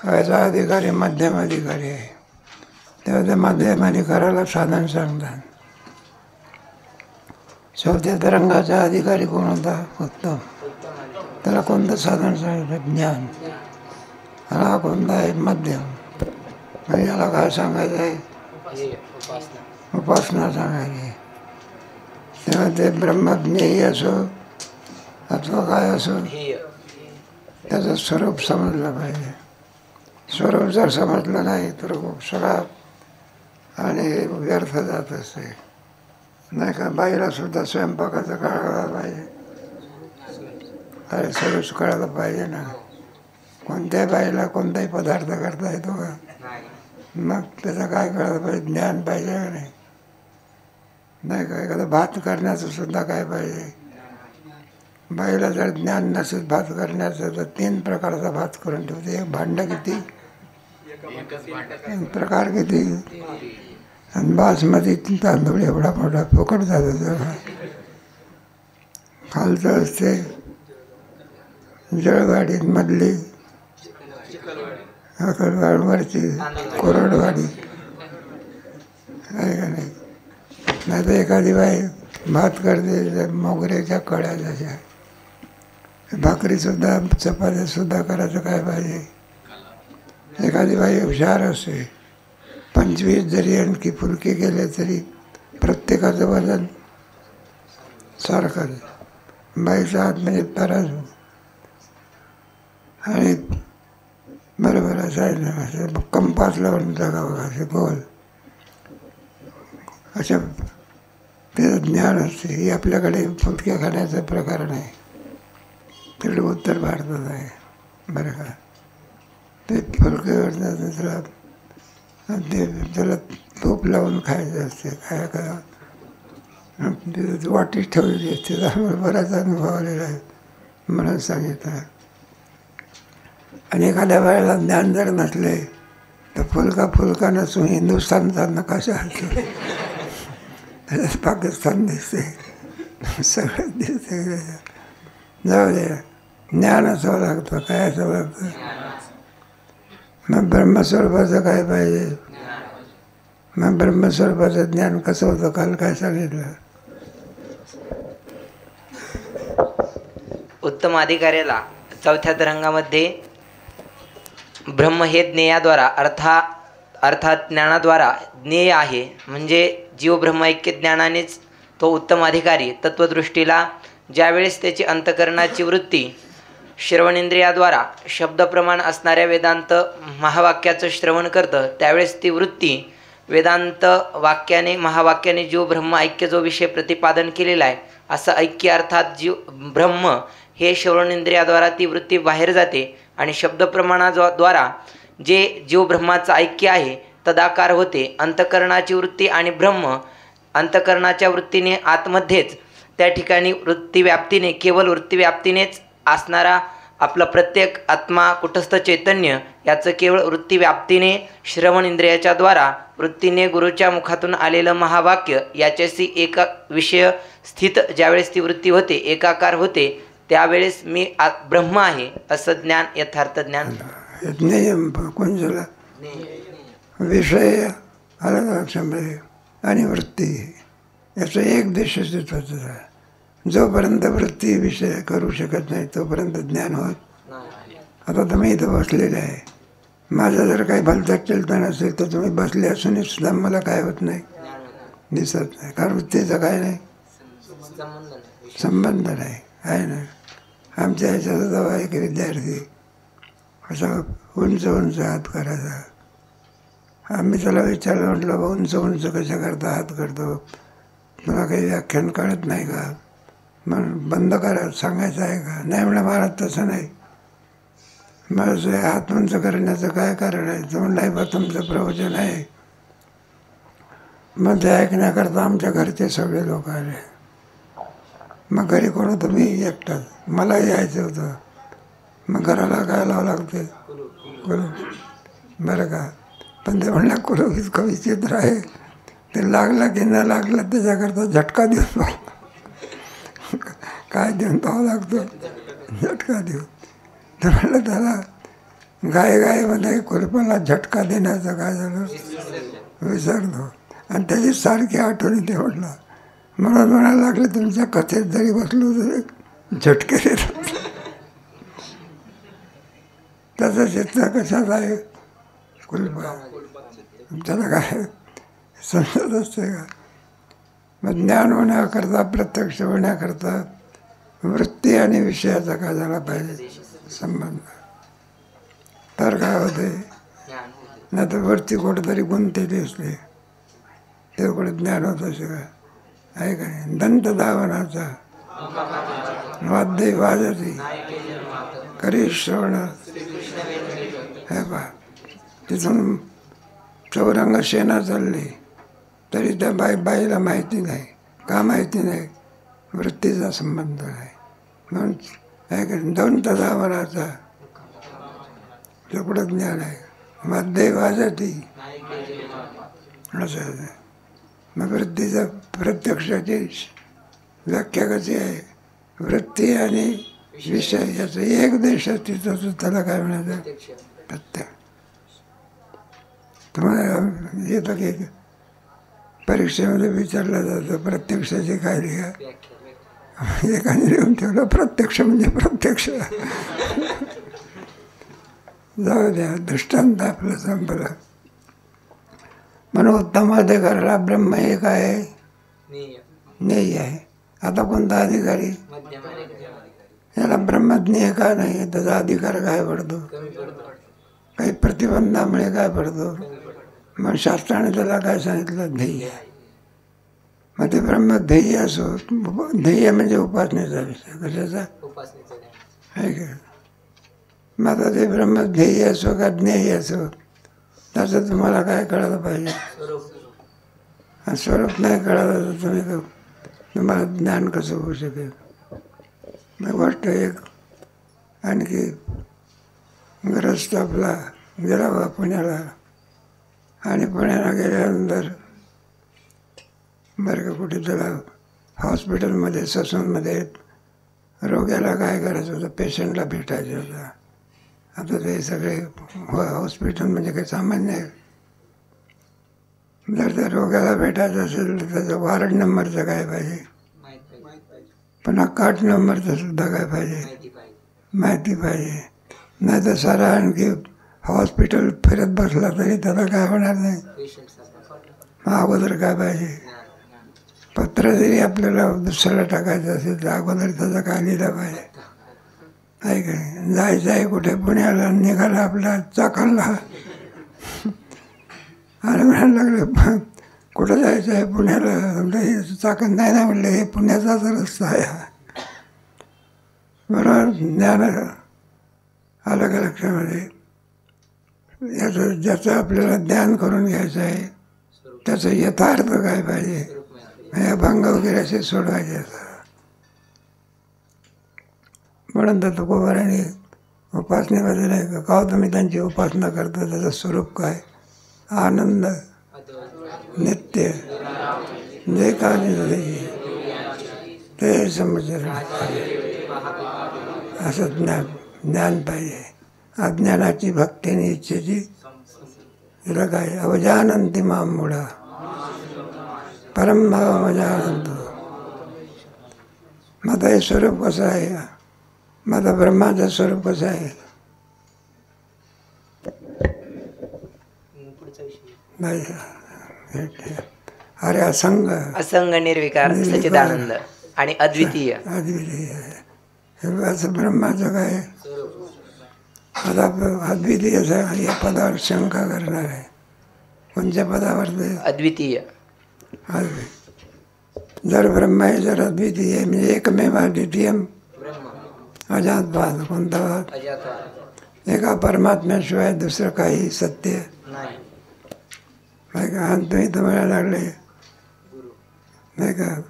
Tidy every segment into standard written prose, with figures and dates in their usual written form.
व्हायचा अधिकारी मध्यम अधिकारी आहे, तेव्हा त्या मध्यम अधिकाराला साधन सांगतात. चौथ्या तरंगाचा अधिकारी कोण होता? उत्तम. त्याला कोणतं साधन सांगितलं? ज्ञान. हा कोणता आहे? मध्यम. याला काय सांगायचं आहे? उपासना सांगायची. तेव्हा ते ब्रह्मज्ञेय असो अथवा काय असो, त्याचं स्वरूप समजलं पाहिजे. स्वरूप जर समजलं नाही तर खूप सगळा आणि व्यर्थ जात असते, नाही का? बाईला सुद्धा स्वयंपाकाचं कळायला पाहिजे, अरे सगळंच कळायला पाहिजे ना. कोणत्याही बाईला कोणताही पदार्थ करता येतो का? मग त्याचं काय कळायला पाहिजे? ज्ञान पाहिजे का नाही? नाही का? एखादं भात करण्याचं सुद्धा काय पाहिजे? बाईला जर ज्ञान नसेल भात करण्याचं तर 3 प्रकारचा भात करून ठेवते. एक भांडं किती, एक प्रकार किती, आणि बासमती तांदूळ एवढा मोठा फुकट जातो. खालचं असते जळगाडीत, मधली वरची कोरडवाडी, आहे का नाही? नाही तर एखादी बाई भात करते मोगऱ्याच्या कळ्या जशा. भाकरीसुद्धा चपात्यासुद्धा करायचं काय पाहिजे? एखादी बाई हुशार असते, 25 जरी आणखी फुलके केले तरी प्रत्येकाचं वजन सारखंच. बाईचा हात म्हणजे तराजू, आणि बरोबर असायचं कंपास लावून जागा बघा, असे गोल अशा त्याचं ज्ञान असते. ही आपल्याकडे फुलक्या खाण्याचा प्रकार नाही, तिकडे उत्तर भारतात आहे बरं का. ते फुलक्यावर त्याला तूप लावून खायचं असते. काय का वाटीत ठेवलेली असते. त्यामुळे बराच अनुभव आलेला आहे, म्हणून सांगितलं. आणि एखाद्या वेळेला ज्ञान जर नसले तर फुलका नसून हिंदुस्थानचा नकाशा असतो, त्याच्यात पाकिस्तान दिसते, सगळं दिसते. जाऊ दे, ज्ञान असावं लागतं. काय असावं लागतं? मग ब्रह्मस्वरूपाचं काय पाहिजे? मग ब्रह्मस्वरूपाचं ज्ञान कसं होतं? काल काय सांगितलं? उत्तम अधिकाऱ्याला चौथ्या तरंगामध्ये ब्रह्म हे ज्ञेयाद्वारा अर्थात ज्ञानाद्वारा ज्ञेय आहे. म्हणजे जीव ब्रह्मैक्य ज्ञानानेच तो उत्तम अधिकारी तत्वदृष्टीला ज्यावेळेस त्याची अंतःकरणाची वृत्ती श्रवणेंद्रियाद्वारा शब्दप्रमाण असणाऱ्या वेदांत महावाक्याचं श्रवण करतं, त्यावेळेस ती वृत्ती वेदांत वाक्याने महावाक्याने जीव ब्रह्म ऐक्य जो विषय प्रतिपादन केलेला आहे असं ऐक्य अर्थात जीव ब्रह्म हे श्रवणेंद्रियाद्वारा ती वृत्ती बाहेर जाते आणि शब्दप्रमाणाद्वारा जे जीव ब्रह्माचं ऐक्य आहे तदाकार होते. अंतःकरणाची वृत्ती आणि ब्रह्म अंतःकरणाच्या वृत्तीने आतमध्येच त्या ठिकाणी वृत्तीव्याप्तीने केवळ वृत्तीव्याप्तीनेच असणारा आपला प्रत्येक आत्मा कुटस्थ चैतन्य याचं केवळ वृत्तीव्याप्तीने श्रवण इंद्रियाच्या द्वारा वृत्तीने गुरुच्या मुखातून आलेलं महावाक्य याच्याशी एका विषय स्थित ज्यावेळेस ती वृत्ती होते, एकाकार होते, त्यावेळेस मी ब्रह्म आहे असं ज्ञान, यथार्थ ज्ञान. कोणला विषय अलग आणि वृत्ती याचं एक देश अस्तित्वाचं आहे. जोपर्यंत वृत्ती विषय करू शकत नाही तोपर्यंत ज्ञान होत. आता तुम्ही इथं बसलेले आहे, माझं जर काही भलतं चलतं नसेल तर तुम्ही बसले असूनही सुद्धा मला काय होत नाही, दिसत नाही. कारण वृत्तीचं काय नाही, संबंध नाही, आहे ना. आमच्या ह्याच्यात जेव्हा एक विद्यार्थी असा उंच हात करायचा, आम्ही त्याला विचारलं, म्हटलं बा उंच कशा करता हात करतो, तुला काही व्याख्यान कळत नाही का? मग बंद करा, सांगायचं आहे का? नाही म्हणा महाराज तसं नाही, मला हात उंच करण्याचं काय कारण आहे? तो म्हणला बा तुमचं प्रवचन आहे. मग ते ऐकण्याकरता आमच्या घरचे सगळे लोक आले. मग घरी कोण होतं? मी एकटाच. मला यायचं होतं. मग घराला काय लावावं लागते? कुलूप. बरं का? पण ते म्हणलं कुलूप इतकं विचित्र आहे, ते लागलं की न लागलं त्याच्याकरता झटका देऊन काय देऊन पाहावं लागतो, झटका देऊ. तर म्हणलं त्याला गायमध्ये कुलपाला झटका देण्याचं काय झालं विसरलो, आणि त्याची सारखी आठवणी ते म्हटलं. म्हणून म्हणायला लागले तुमच्या कथेत जरी बसलो तरी झटके देतात. त्याचं चित्र कशात आहे कुलपा, त्याला काय समजत असते का? मग ज्ञान होण्याकरता, प्रत्यक्ष होण्याकरता वृत्ती आणि विषयाचा काय झाला पाहिजे संबंध, तर काय होते. नाही तर वरती कुठेतरी गुंतलेली असते, ते कुठे ज्ञान होत असे का आहे का नाही. दंत धावनाचा वाद्य वाजती करी श्रवण, हे पा तिथून चौरंग शेना चालली तरी त्या बाईला माहिती नाही. का माहिती नाही? वृत्तीचा संबंध आहे. म्हणून आहे का दंत धावनाचा तेवढं ज्ञान आहे. वाद्य वाजती असं आहे. मग वृत्तीचा प्रत्यक्षाची व्याख्या कशी आहे? वृत्ती आणि विषय याचं एक देश तिथं त्याला काय म्हणायचं प्रत्यक्ष. तुम्हाला येतं की परीक्षेमध्ये विचारलं जातं प्रत्यक्षाची काय लिहा, एकाने लिहून ठेवलं प्रत्यक्ष म्हणजे प्रत्यक्ष. जाऊ द्या, दृष्टांत आपलं संपलं. म्हणून उत्तम अधिकाराला ब्रह्म एक आहे, ज्ञेय आहे. आता कोणता अधिकारी? याला ब्रह्मज्ञेय का नाही? त्याचा अधिकार काय पडतो? काही प्रतिबंधामुळे काय पडतो? मग शास्त्राने त्याला काय सांगितलं? ध्येय. मग ते ब्रह्म ध्येय असो, ध्येय म्हणजे उपासनेचा विषय. कशाचा? आहे का? मग आता ते ब्रह्म ध्येय असो का ज्ञेय असो, त्याचं तुम्हाला काय कळलं पाहिजे? स्वरूप नाही कळलं तर तुम्हाला ज्ञान कसं होऊ शकेल? मग गोष्ट एक आणखी, ग्रस्त आपला गेला बा पुण्याला, आणि पुण्याला गेल्यानंतर बरं का कुठे त्याला हॉस्पिटलमध्ये ससूनमध्ये रोग्याला काय करायचं होतं, पेशंटला भेटायचं होतं. आता ते सगळे हॉस्पिटल म्हणजे काही सामान्य आहे. जर त्या रोग्याला भेटायचं असेल तर त्याचा वार्ड नंबरचं काय पाहिजे, पुन्हा कार्ड नंबरचं सुद्धा काय पाहिजे माहिती पाहिजे. नाही तर सारा आणखी हॉस्पिटल फिरत बसला तरी त्याला काय होणार नाही. अगोदर काय पाहिजे? पत्र जरी आपल्याला दुसऱ्याला टाकायचं असेल तर अगोदर त्याचा काय लिहिलं पाहिजे, आहे काय? जायचं आहे कुठे पुण्याला, निघाला आपला चाकणला, आणि म्हणायला लागले कुठं जायचं आहे पुण्याला. म्हटलं हे चाकण नाही ना, म्हटलं हे पुण्याचाच रस्ता आहे. बरोबर ज्ञान आलं का लक्षामध्ये? याचं ज्याचं आपल्याला ज्ञान करून घ्यायचं आहे त्याचं यथार्थ काय पाहिजे, हे अभंग वगैरे असे सोडवायचे असतात. म्हणून तर तुकोबाराने उपासनेमध्ये नाही का तुम्ही त्यांची उपासना करता, त्याचं स्वरूप काय? आनंद नित्य जे काय ते समजलं असं ज्ञान पाहिजे. अज्ञानाची भक्तीने इच्छेची तिला काय? अवजानंती माम मुळा परमभाव अवजानंतो. माझं हे स्वरूप कसं आहे? माझं ब्रह्माचं स्वरूप कसं आहे? अरे असंग निर्विकार सच्चिदानंद आणि अद्वितीय. असं ब्रह्माचं काय? आता अद्वितीय या पदावर शंका करणार आहे. कोणत्या पदावर? अद्वितीय. जर ब्रह्म आहे, जर अद्वितीय म्हणजे एकमेव अद्वितीयम अजात भाद. कोणता भाद? एका परमात्म्याशिवाय दुसरं काही सत्य नाही का? तुम्ही तर म्हणायला लागले नाही का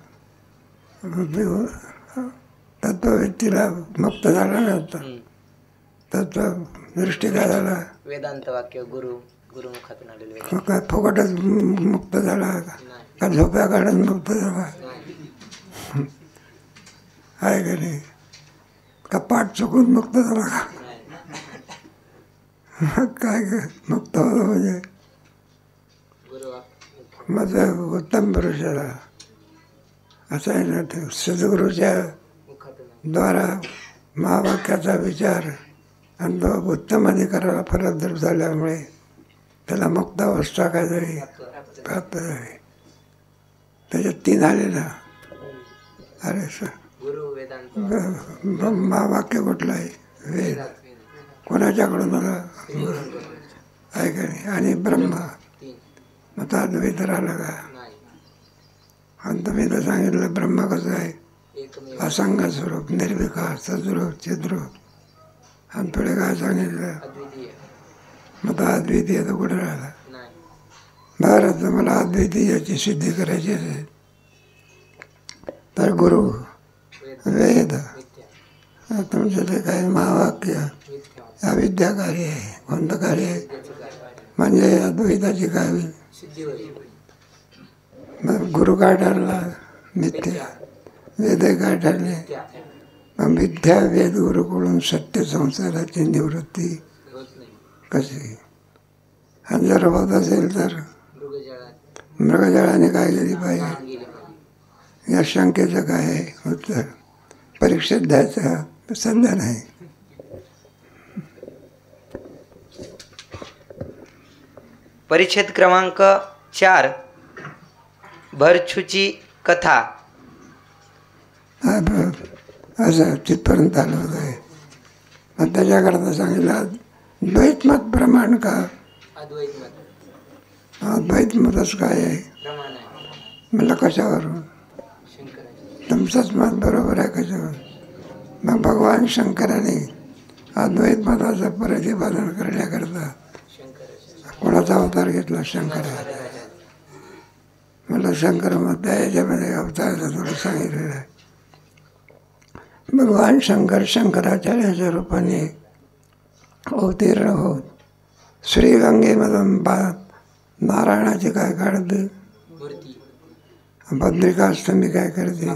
तत्वव्यक्तीला मुक्त झाला नव्हता. तत्व दृष्टी काय झाला? वेदांत वाक्य गुरुमुखातून आलेले. काय फुकटच मुक्त झाला का झोप्या काढून मुक्त झाला आहे का नाही? का पाठ चुकून मुक्त झाला का? मग काय मुक्त होतं म्हणजे माझं उत्तम पुरुषाला असं आहे ना, ते सद्गुरूच्या द्वारा महावाक्याचा विचार आणि तो उत्तम अधिकाराला फलद्रूप झाल्यामुळे त्याला मुक्त अवस्था काहीतरी प्राप्त झाली. त्याच्यात 3 आले ना. अरे महावाक्य कुठलं आहे? वेद. कोणाच्याकडून मला आहे का नाही? आणि ब्रह्म. मग तो अद्वैत राहिला का? आणि तुम्ही तर सांगितलं ब्रह्म कसं आहे? असंग स्वरूप, निर्विकार, सद्रूप, चिद्रूप. आणि पुढे काय सांगितलं? मग तो अद्वितीय तर कुठे राहिला? भारत मला अद्वितीयाची सिद्धी करायची असेल तर गुरु, वेद, तुमचं ते काही महावाक्य अविद्याकारी आहे. कोणतं कार्य आहे? म्हणजे अद्वैताची काय होईल? मग गुरु काय ठरला? मिथ्या. वेद काय ठरले? मग मिथ्या वेद गुरुकडून सत्य संसाराची निवृत्ती कशी? आणि जर होत असेल तर मृगजळाने काय केली पाहिजे? या शंकेचं काय आहे उत्तर? परीक्षेत द्यायचं सध्या नाही. परिच्छेद क्रमांक 4 भरछूची कथा. असं तिथपर्यंत आलं होतं. मग त्याच्याकरता सांगितलं द्वैत मत प्रमाण का? द्वैत मतच काय आहे? मला कशावरून? तुमचंच मत बरोबर आहे कशावर? मग भगवान शंकराने अद्वैत मताचं प्रतिपादन करण्याकरता कोणाचा अवतार घेतला? शंकराचा. मला शंकर मत याच्यामध्ये अवताराचं थोडं सांगितलेलं आहे. भगवान शंकर शंकराचार्याच्या रूपाने अवतीर्ण होत श्रीगंगेमधून नारायणाची काय काढते? बद्रिकाष्टमी काय करते?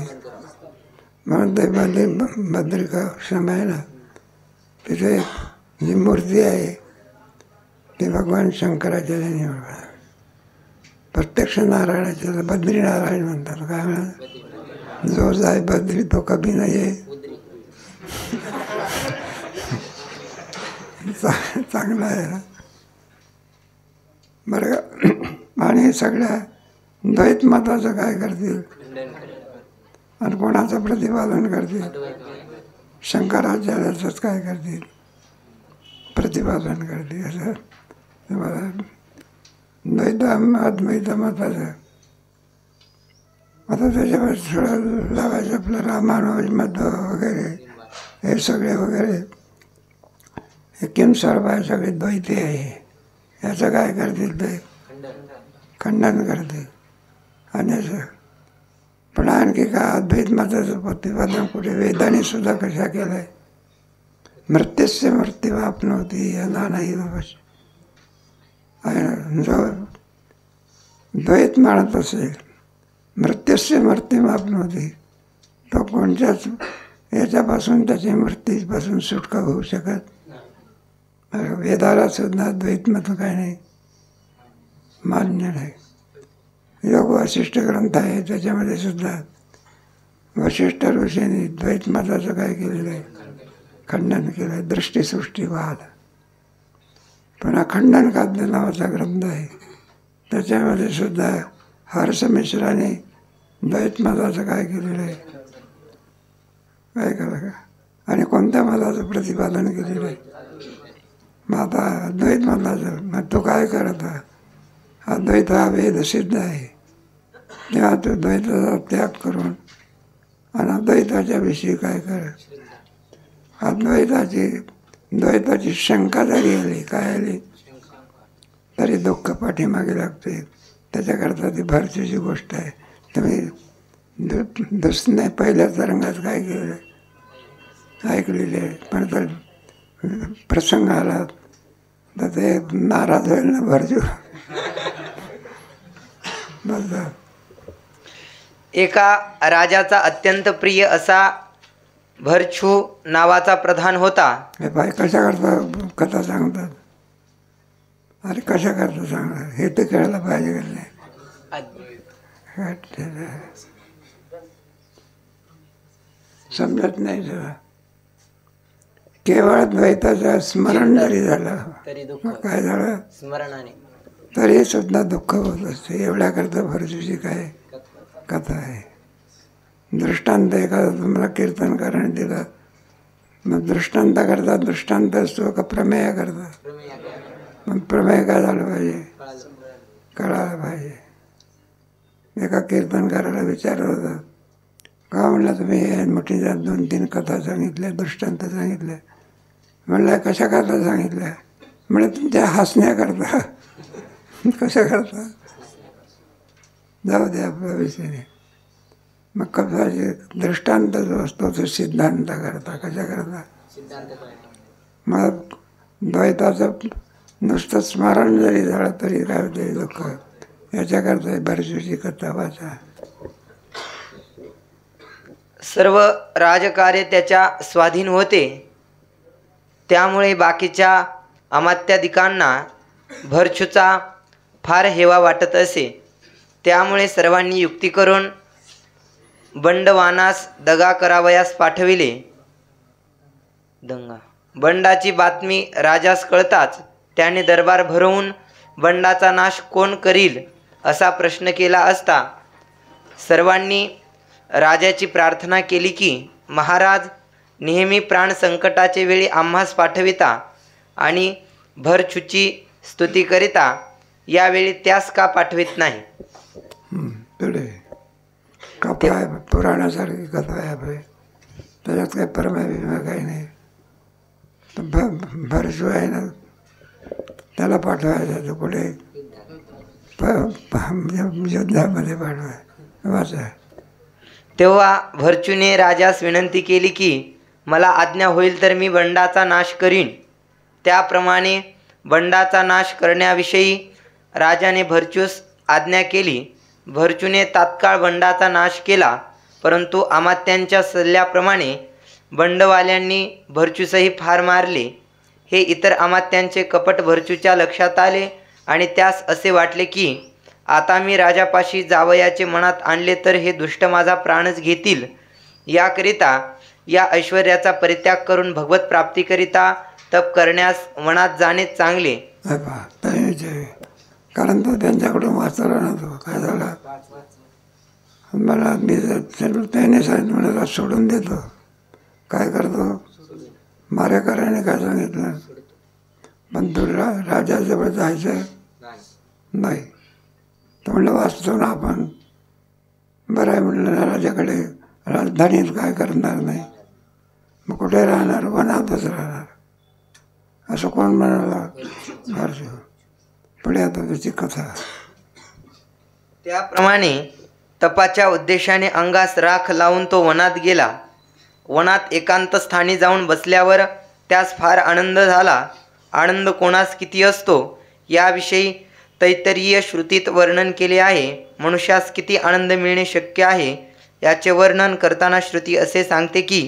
म्हणून ते बद्रिकाश्रम आहे ना, तिथे जी मूर्ती आहे ती भगवान शंकराचार्याने प्रत्यक्ष नारायणाच्या बद्रीनारायण म्हणतात. काय म्हणा? जो जाय बद्री तो कभी नाही आहे. चांगला आहे ना बरं का? आणि सगळ्या द्वैत मताचं काय करतील आणि कोणाचं प्रतिपादन करतील? शंकराचार्याचंच काय करतील? प्रतिपादन करतील. असं तुम्हाला द्वैत अद्वैत मताचं. आता त्याच्यावर थोडं लावायचं आपलं रामानुज मध्व वगैरे हे सगळे वगैरे हे किम सर्व आहे सगळे द्वैती आहे. याचं काय करतील? ते खंडन करतील. आणि पण आणखी काय अद्वैत मताचं प्रतिपादन कुठे वेदाने सुद्धा कशा केलं आहे? मृत्यूस्य मृत्यूवाप्नोति यदा नाही जो द्वैत मानत असेल मृत्यूस्य मृत्यूवाप्नोति तो कोणत्याच याच्यापासून त्याच्या मृत्यूपासून सुटका होऊ शकत. वेदाला सुद्धा द्वैत मत काय नाही मान्य नाही. योग वशिष्ठ ग्रंथ आहे त्याच्यामध्ये सुद्धा वशिष्ठ ऋषींनी द्वैत मताचं काय केलेलं आहे? खंडन केलं आहे. दृष्टीसृष्टीवाद. पुन्हा खंडन काव्य नावाचा ग्रंथ आहे त्याच्यामध्ये सुद्धा हर्ष मिश्राने द्वैत मताचं काय केलेलं आहे? काय केलं का? आणि कोणत्या मताचं प्रतिपादन केलेलं आहे? मग आता अद्वैत मताचं. मग तो काय करत हा? अद्वैत हा वेद सिद्ध आहे. तेव्हा तो द्वैताचा त्याग करून आणि अद्वैताच्या विषयी काय कर? द्वैताची शंका जरी आली काय आली तरी दुःख पाठीमागे लागते. त्याच्याकरता ती भरतीची गोष्ट आहे. तुम्ही दुसऱ्या पहिल्या तरंगात काय केलं ऐकलेले आहे. पण तर प्रसंग आला तर ते नाराज होईल ना भरजू. एका राजाचा अत्यंत प्रिय असा भरछू नावाचा प्रधान होता. हे पाय कशा करता कथा सांगतात. अरे कशा करता सांगणार हे तर कळलं पाहिजे का नाही. समजत नाही जरा. केवळ द्वैताचं स्मरण जरी झालं तरी दुःख, मग काय झालं स्मरणाने तरी सुद्धा दुःख होत असते. एवढ्याकरता भरजूची काय कथा आहे. दृष्टांत एखादा तुम्हाला कीर्तन करायला दिला, मग दृष्टांत करता दृष्टांत असतो का प्रमेय करता. मग प्रमेय काय झालं पाहिजे, कळायला पाहिजे. एका कीर्तन करायला विचारलं होतं, का म्हणलं तुम्ही हे मोठीच्या 2-3 कथा सांगितल्या, दृष्टांत सांगितले. म्हणलं कशा करता सांगितल्या. म्हणजे तुमच्या हसण्याकरता. कशा करता, जाऊ द्या आपल्या विषयाने. मग कथाचे दृष्टांत जो असतो तो सिद्धांत करता. कशा करता, मग द्वैताचं नुसतं स्मरण जरी झालं तरी काय होते दुःख. याच्याकरता भरजूची कथा वाचा. सर्व राजकार्य त्याच्या स्वाधीन होते, त्यामुळे बाकीच्या अमात्यादिकांना भरचूचा फार हेवा वाटत असे. त्यामुळे सर्वांनी युक्ती करून बंडवानास दगा करावयास पाठविले. बंडाची बातमी राजास कळताच त्याने दरबार भरवून बंडाचा नाश कोण करील असा प्रश्न केला असता सर्वांनी राजाची प्रार्थना केली की, महाराज नेहमी प्राण संकटाचे वेळी आम्हास पाठविता आणि भरचूची स्तुती करिता, यावेळी त्यास का पाठवित नाही. कथा आहे, पुराणासारखी कथा आहे आपली. त्याच्यात काही परमेश्वर काही नाही. भरजू आहे ना, त्याला पाठवायचं तो कुठे युद्धामध्ये पाठवाय वाचा. तेव्हा भरचूने राजास विनंती केली की, मला आज्ञा होईल तर मी बंडाचा नाश करीन. त्याप्रमाणे बंडाचा नाश करण्याविषयी राजाने भरचूस आज्ञा केली. भरचूने तात्काळ बंडाचा नाश केला, परंतु अमात्यांच्या सल्ल्याप्रमाणे बंडवाल्यांनी भरचूसही फार मारले. हे इतर अमात्यांचे कपट भरचूच्या लक्षात आले आणि त्यास असे वाटले की, आता मी राजापाशी जावयाचे मनात आणले तर हे दुष्ट माझा प्राणच घेतील. याकरिता या ऐश्वर्याचा परित्याग करून भगवत प्राप्तीकरिता तप करण्यास वनात जाणे चांगले. कारण तो त्यांच्याकडून वाचला ना. तो काय झाला, मला मी त्याने सांगितलं मला सोडून देतो. काय करतो, मारेकराने काय सांगितलं, पण तुला राजाजवळ जायचं नाही. तर म्हणलं वाचतो ना आपण. बरं आहे म्हणलं, राजाकडे राजधानीत काय करणार नाही, मग कुठे राहणार, वनातच राहणार. असं कोण म्हणाला, भरजू. पुढे आता त्याची कथा. त्याप्रमाणे तपाच्या उद्देशाने अंगास राख लावून तो वनात गेला. वनात एकांत स्थानी जाऊन बसल्यावर त्यास फार आनंद झाला. आनंद कोणास किती असतो याविषयी तैत्तरीय श्रुतीत वर्णन केले आहे. मनुष्यास किती आनंद मिळणे शक्य आहे याचे वर्णन करताना श्रुती असे सांगते की,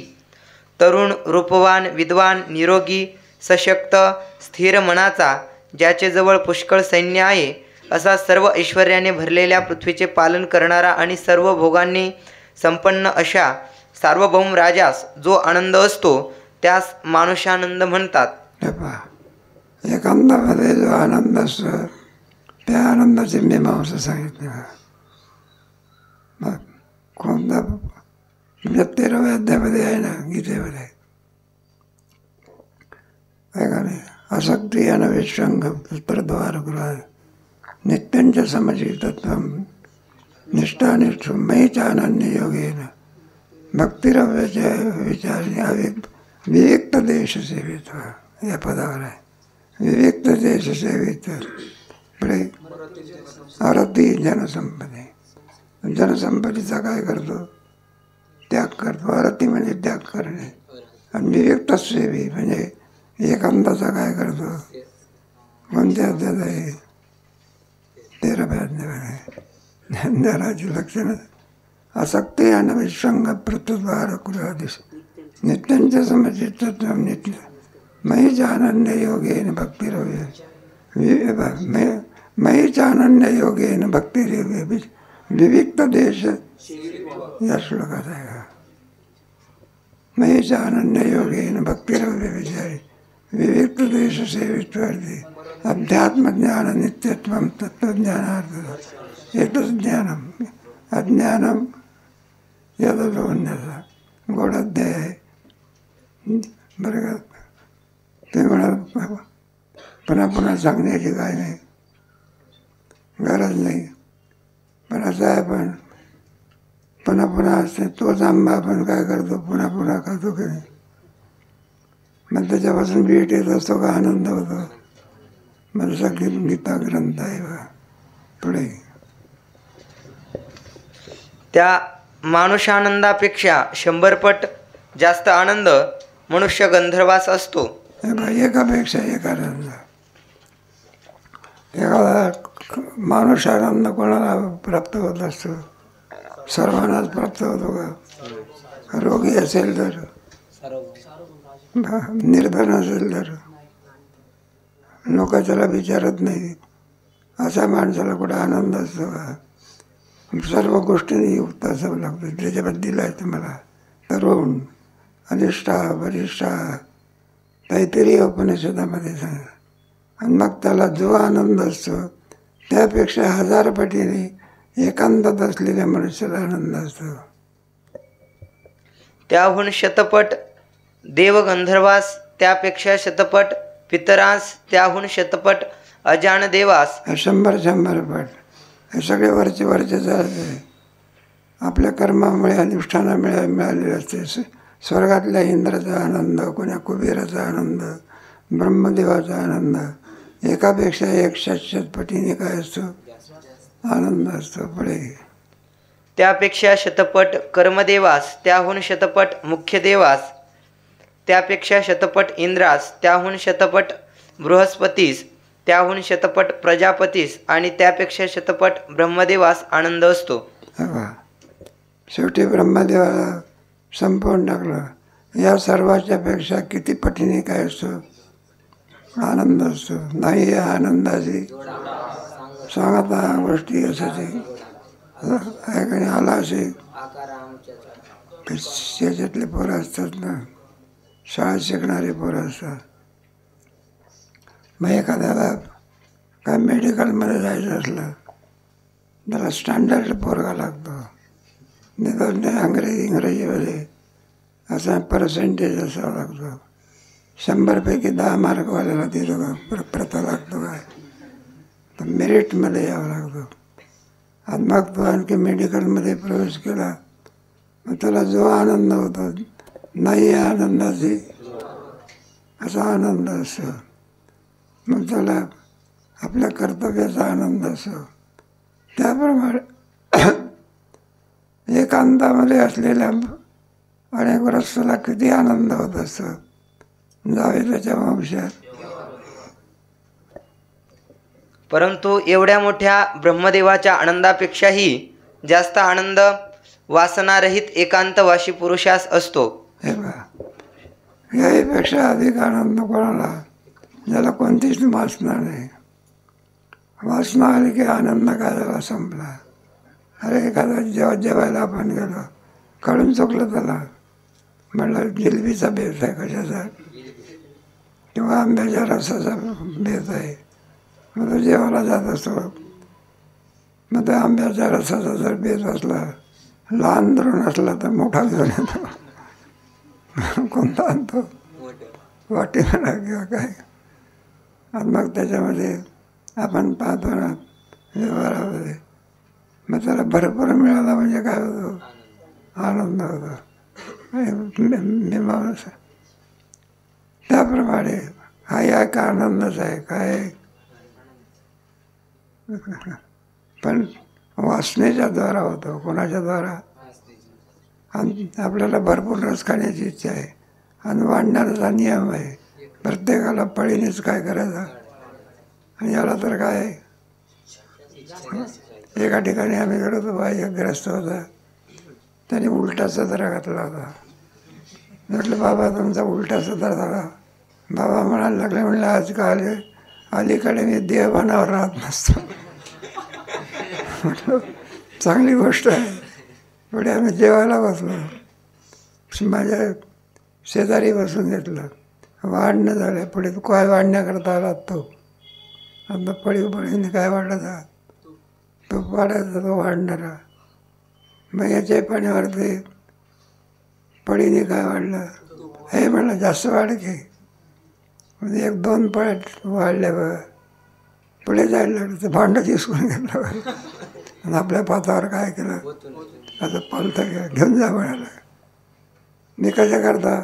तरुण, रूपवान, विद्वान, निरोगी, सशक्त, स्थिर मनाचा, ज्याचेजवळ पुष्कळ सैन्य आहे, असा सर्व ऐश्वर्याने भरलेल्या पृथ्वीचे पालन करणारा आणि सर्व भोगांनी संपन्न अशा सार्वभौम राजास जो आनंद असतो त्यास मानुषानंद म्हणतात. एकांतामध्ये जो आनंद असतो त्या आनंदाची मीमांसा सांगितली. मग कोणता 13व्या अध्यायामध्ये आहे ना गीतेमध्ये, काय का नाही, आसक्ती अनविसंग प्रद्वार गृह नित्यंच समचितत्व निष्ठानिष्ठ मयीच अनन्य योगेन भक्तिरव्याच्या विचारणे विविक्त देश सेवित. या पदावर आहे विविक्त देश सेवित. पुढे आरती जनसंपत्ती. जनसंपत्तीचा काय करतो, त्याग करतो. आरती म्हणजे त्याग करणे. आणि विविक्त सेवी म्हणजे एकांताचा काय करतो. कोणत्या अध्यात आहे, 13व्या अध्याय ज्ञानाची लक्षणं. आसक्ती आणि विसंग प्रतद्वार गृहादिश नित्यांच्या समचितत्व नित्य मयीच अनन्य योगेन भक्तिरव्य मयीच अनन्य योगेन भक्तिरेव विविक्त देश या श्लोकात आहे का. मयीच अनन्य योगेन भक्तिरेव विचारी विविक्त देश सेवित्वार्थी अध्यात्मज्ञान नित्यत्वम तत्वज्ञानार्थ एकच ज्ञानम अज्ञानम यदोन्यता गोड अध्याय आहे. बरं का. ते म्हणा पुन्हा पुन्हा सांगण्याची काय नाही, गरज नाही. पण असं आहे, पण पुन्हा पुन्हा असते तोच आंबा आपण काय करतो, पुन्हा पुन्हा खातो की नाही. मग त्याच्यापासून भेट येत असतो का, आनंद होतो. मग सगळी गीता ग्रंथ आहे बा. पुढे त्या मानुषानंदापेक्षा 100 पट जास्त आनंद मनुष्य गंधर्वास असतो. एकापेक्षा एक आनंद. एखादा माणूस आनंद कोणाला प्राप्त होत असतो, सर्वांनाच प्राप्त होतो का. रोगी असेल तर, निर्धन असेल तर लोक त्याला विचारत नाही. अशा माणसाला कुठे आनंद असतो का. सर्व गोष्टींनी युक्त असावं लागतं. त्याच्याबद्दल दिलं आहे तुम्हाला तरुण अनिष्ठा वरिष्ठा काहीतरी उपनिषदामध्ये सांगा. आणि मग त्याला जो आनंद असतो त्यापेक्षा 1000 पटीने एकांतात असलेल्या मनुष्याला आनंद असतो. त्याहून शतपट देवगंधर्वास, त्यापेक्षा शतपट पितरास, त्याहून शतपट अजान देवास. 100 पट हे सगळे वरचे झाले. आपल्या कर्मामुळे अनुष्ठानामुळे मिळालेले असते. स्वर्गातल्या इंद्राचा आनंद, कोण्या कुबेराचा आनंद, ब्रह्मदेवाचा आनंद, एकापेक्षा 100 पटीने काय असतो आनंद असतो. पुढे त्यापेक्षा शतपट कर्मदेवास, त्याहून शतपट मुख्य देवास, त्यापेक्षा शतपट इंद्रास, त्याहून शतपट बृहस्पतीस, त्याहून शतपट प्रजापतीस आणि त्यापेक्षा शतपट ब्रह्मदेवास आनंद असतो. शेवटी ब्रह्मदेवाला संपवून टाकलं. या सर्वाच्या पेक्षा किती पटीने काय असतो आनंद असतो. नाही या आनंदाची सांगता गोष्टी असायची ऐकणे आला असे. त्याच्यातले पोरं असतात ना, शाळेत शिकणारे पोरं असतात. मग एखाद्याला काय मेडिकलमध्ये जायचं असलं त्याला स्टँडर्ड पोरगा लागतो. इंग्रजीमध्ये असा पर्सेंटेज असावा लागतो. 100पैकी 10 मार्कवाल्याला दिलं का प्रथा लागतो काय, तर मेरिटमध्ये यावं लागतो. आणि मग तो आणखी मेडिकलमध्ये प्रवेश केला मग त्याला जो आनंद होतो नाही या आनंदाची असा आनंद असतो. मग त्याला आपल्या कर्तव्याचा आनंद असतो. त्याप्रमाणे एकांतामध्ये असलेल्या अनेक वृक्षाला किती आनंद होत असतो. जावे त्याच्या वंशात. परंतु एवढ्या मोठ्या ब्रह्मदेवाच्या आनंदापेक्षाही जास्त आनंद वासनारहित एकांतवासी पुरुषास असतो. हे बघा, याहीपेक्षा अधिक आनंद कोणाला ज्याला कोणतीच वासना नाही. वासना आली की आनंद काय झाला संपला. अरे एखादा जेव्हा जेवायला आपण गेलो कळून चुकलं त्याला, म्हटलं जिलबीचा बेत आहे कशाचा किंवा आंब्याच्या रसाचा बेत आहे, मग तो जेवायला जात असतो. मग त्या आंब्याच्या रसाचा जर बेत असला, लहान धरून असला तर मोठा घेऊन येतो. कोणता आणतो वाटेला किंवा काय. आणि मग त्याच्यामध्ये आपण पाहतो ना व्यवहारामध्ये, मग त्याला भरपूर मिळाला म्हणजे काय होतो आनंद होतो. मीमांसा त्याप्रमाणे हा एक आनंदच आहे काय. पण वासनेच्या द्वारा होतो. कोणाच्या द्वारा. आणि आपल्याला भरपूर रस खाण्याची इच्छा आहे आणि वाढणाराचा नियम आहे. प्रत्येकाला पळीनेच काय करायचं. आणि याला तर काय, एका ठिकाणी आम्ही गेलो होतो, बाई एक ग्रस्त होता, त्याने उलटा सदरा घातला होता. म्हटलं बाबा तुमचा उलटा सदरा झाला. बाबा म्हणायला लागले, म्हणलं आज का आले. अलीकडे मी देवानावर राहत नसतो. म्हटलं चांगली गोष्ट आहे. पुढे आम्ही जेवायला बसलो. माझ्या शेजारी बसून घेतलं. वाढणं झालं. पुढे काय वाढण्याकरता आला तो. आता पळीने काय वाढला तो वाढायचा तो वाढणारा. मग याच्या पाण्यावरती पळीने काय वाढलं हे म्हणलं जास्त वाढ घे. म्हणजे 1-2 पळ वाढले बघ. पुढे जायला लागलं ते भांडं दिसून घेतलं आणि आपल्या पातावर काय केलं आता पालथं घेऊन जा म्हणाला. मी कशा करता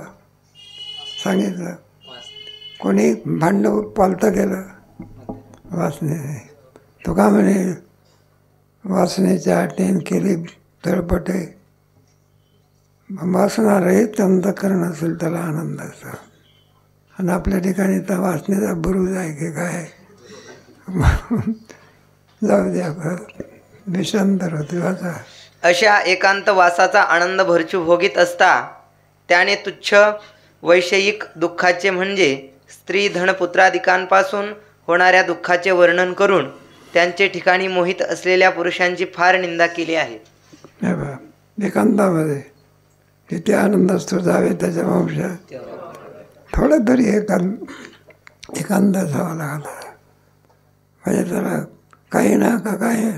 सांगितलं. कोणी भांडं पालथं केलं वासने. तो का म्हणे वासनेच्या आटेन केली तळपटे. वासना रहित अंतःकरण असेल त्याला आनंदाचा. आणि आपल्या ठिकाणी तर वासनेचा बुरुज आहे की काय. जाऊ द्या विषांतर होते वाचा. अशा एकांत वासाचा आनंद भरचू भोगीत असता त्याने तुच्छ वैषयिक दुःखाचे म्हणजे स्त्री धनपुत्रादिकांपासून होणाऱ्या दुःखाचे वर्णन करून त्यांचे ठिकाणी मोहित असलेल्या पुरुषांची फार निंदा केली आहे. एकांतामध्ये किती आनंद असतो जावे त्याच्या वंशात. थोडं तरी एकांत असावा लागला. म्हणजे त्याला काही ना का काय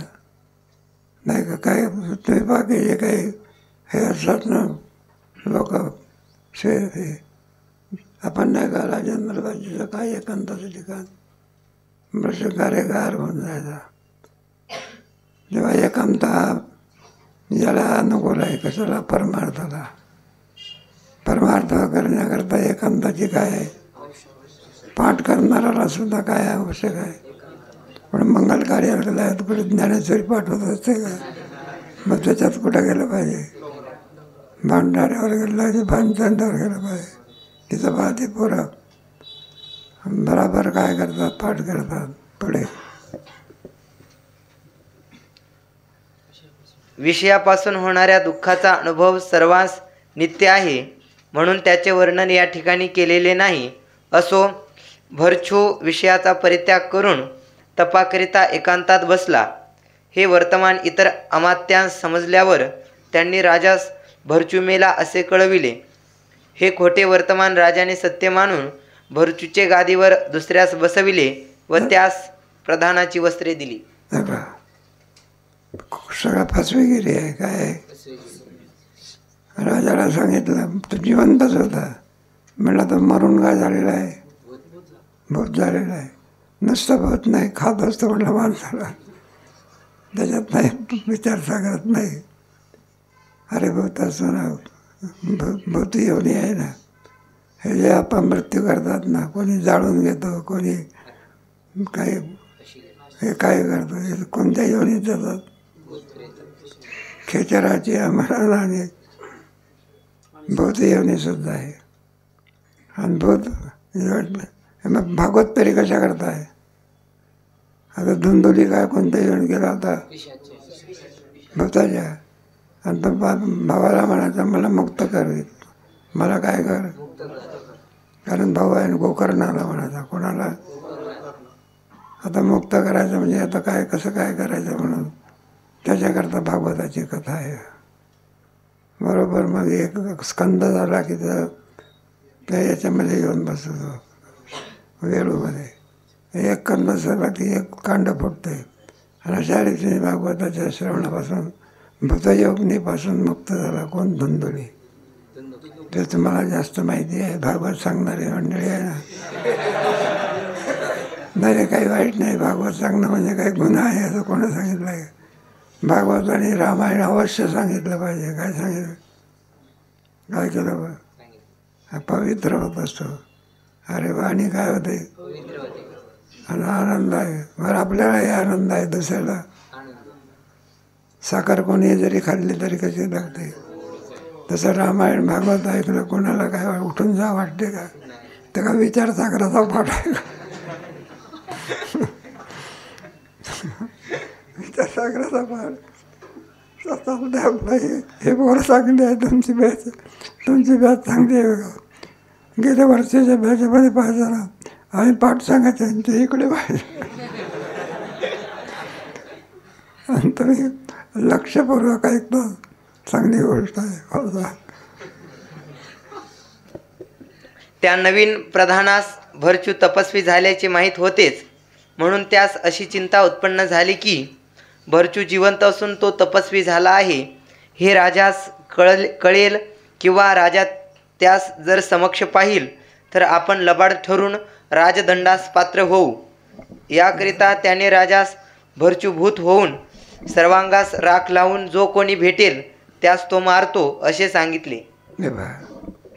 नाही का काय तुम्ही बाकी जे काही हे असतात ना लोक आपण नाही का राजेंद्र बाजीचं काय एकांताचं ठिकाण बसकारे गार होऊन जायचा. जेव्हा एकांत ज्याला अनुकूल आहे कशाला परमार्थाला. परमार्थ करण्याकरता एकांताची काय आहे. पाठ करणाऱ्याला सुद्धा काय आवश्यक आहे. पण मंगल कार्याला कुठे ज्ञानेश्वरी पाठ होत असते का. मग त्याच्यात कुठं गेलं पाहिजे. भांडाऱ्यावर गेलं पाहिजे. भानचंडावर गेलं पाहिजे. तिथं पाहते पोरं बराबर काय करतात पाठ करतात. पुढे विषयापासून होणाऱ्या दुःखाचा अनुभव सर्वांस नित्य आहे म्हणून त्याचे वर्णन या ठिकाणी केलेले नाही. असो भरछू विषयाचा परित्याग करून तपाकरिता एकांतात बसला. हे वर्तमान इतर अमात्यांस समजल्यावर त्यांनी राजास भरचू मेला असे कळविले. हे खोटे वर्तमान राजाने सत्य मानून भरचूचे गादीवर दुसऱ्यास बसविले व त्यास प्रधानाची वस्त्रे दिली. सगळा फसवेगिरी आहे काय. राजाला सांगितलं तो जिवंतच होता. म्हणलं तर मरून काय झालेला आहे. भूत झालेला आहे. नुसतं भूत नाही खात असतं म्हटलं माणसाला. त्याच्यात नाही विचार सांगत नाही. अरे भूत असं ना भूत योनी आहे ना. हे जे आपण मृत्यू करतात ना कोणी जाळून घेतो कोणी काही हे काय करतो हे कोणत्या योनीत जातात. खेचराची अमरण आणि भूत योनीसुद्धा आहे. आणि भूत मग भागवत तरी कशा करताय. आता धुंदुली काय कोणत्या योनी गेला होता भूताच्या. आणि तो भावाला म्हणायचा मला मुक्त कर. मला काय कर कारण भाऊ आहे गोकर्णाला म्हणायचा कोणाला. आता मुक्त करायचं म्हणजे आता काय कसं काय करायचं म्हणून त्याच्याकरता भागवताची कथा आहे. बरोबर मग एक स्कंद झाला की त्या याच्यामध्ये येऊन बसतो वेळूमध्ये. एक कंद झाला की एक कांड फुटते. आणि अशा रीतीने भागवताच्या श्रवणापासून भूतयोगनीपासून मुक्त झाला कोण धुंदुली. ते तुम्हाला जास्त माहिती आहे. भागवत सांगणारी मंडळी आहे ना. नाही काही वाईट नाही. भागवत सांगणं म्हणजे काही गुन्हा आहे असं कोणी सांगितलं आहे. भागवत आणि रामायण अवश्य सांगितलं पाहिजे. काय सांगितलं काय केलं बघ पवित्र होत असतो. अरे वाणी काय होते आणि आनंद आहे. बरं आपल्यालाही आनंद आहे. दुसऱ्याला साखर कोणी जरी खाल्ली तरी कशी लागते. तसं रामायण भागवत ऐकलं कोणाला काय उठून जा वाटते का. तर का विचार साखराचा पाठ आहे का. विचार साखराचा पाठ हे पोरं चांगली आहे. तुमची बॅच चांगली आहे. गेल्या वर्षीच्या बॅचमध्ये पाहिजे ना आम्ही पाठ सांगायचं आणि ते इकडे पाहिजे. आणि तुम्ही लक्षपूर्वक ऐकता, चांगली गोष्ट आहे. त्या नवीन प्रधानास भरचू तपस्वी झाल्याचे माहीत होतेच, म्हणून त्यास अशी चिंता उत्पन्न झाली की भरचू जिवंत असून तो तपस्वी झाला आहे हे राजास कळेल किंवा राजा त्यास जर समक्ष पाहिल तर आपण लबाड ठरून राजदंडास पात्र होऊ. याकरिता त्याने राजास भरचूभूत होऊन सर्वांगास राख लावून जो कोणी भेटेल त्यास तो मारतो असे सांगितले.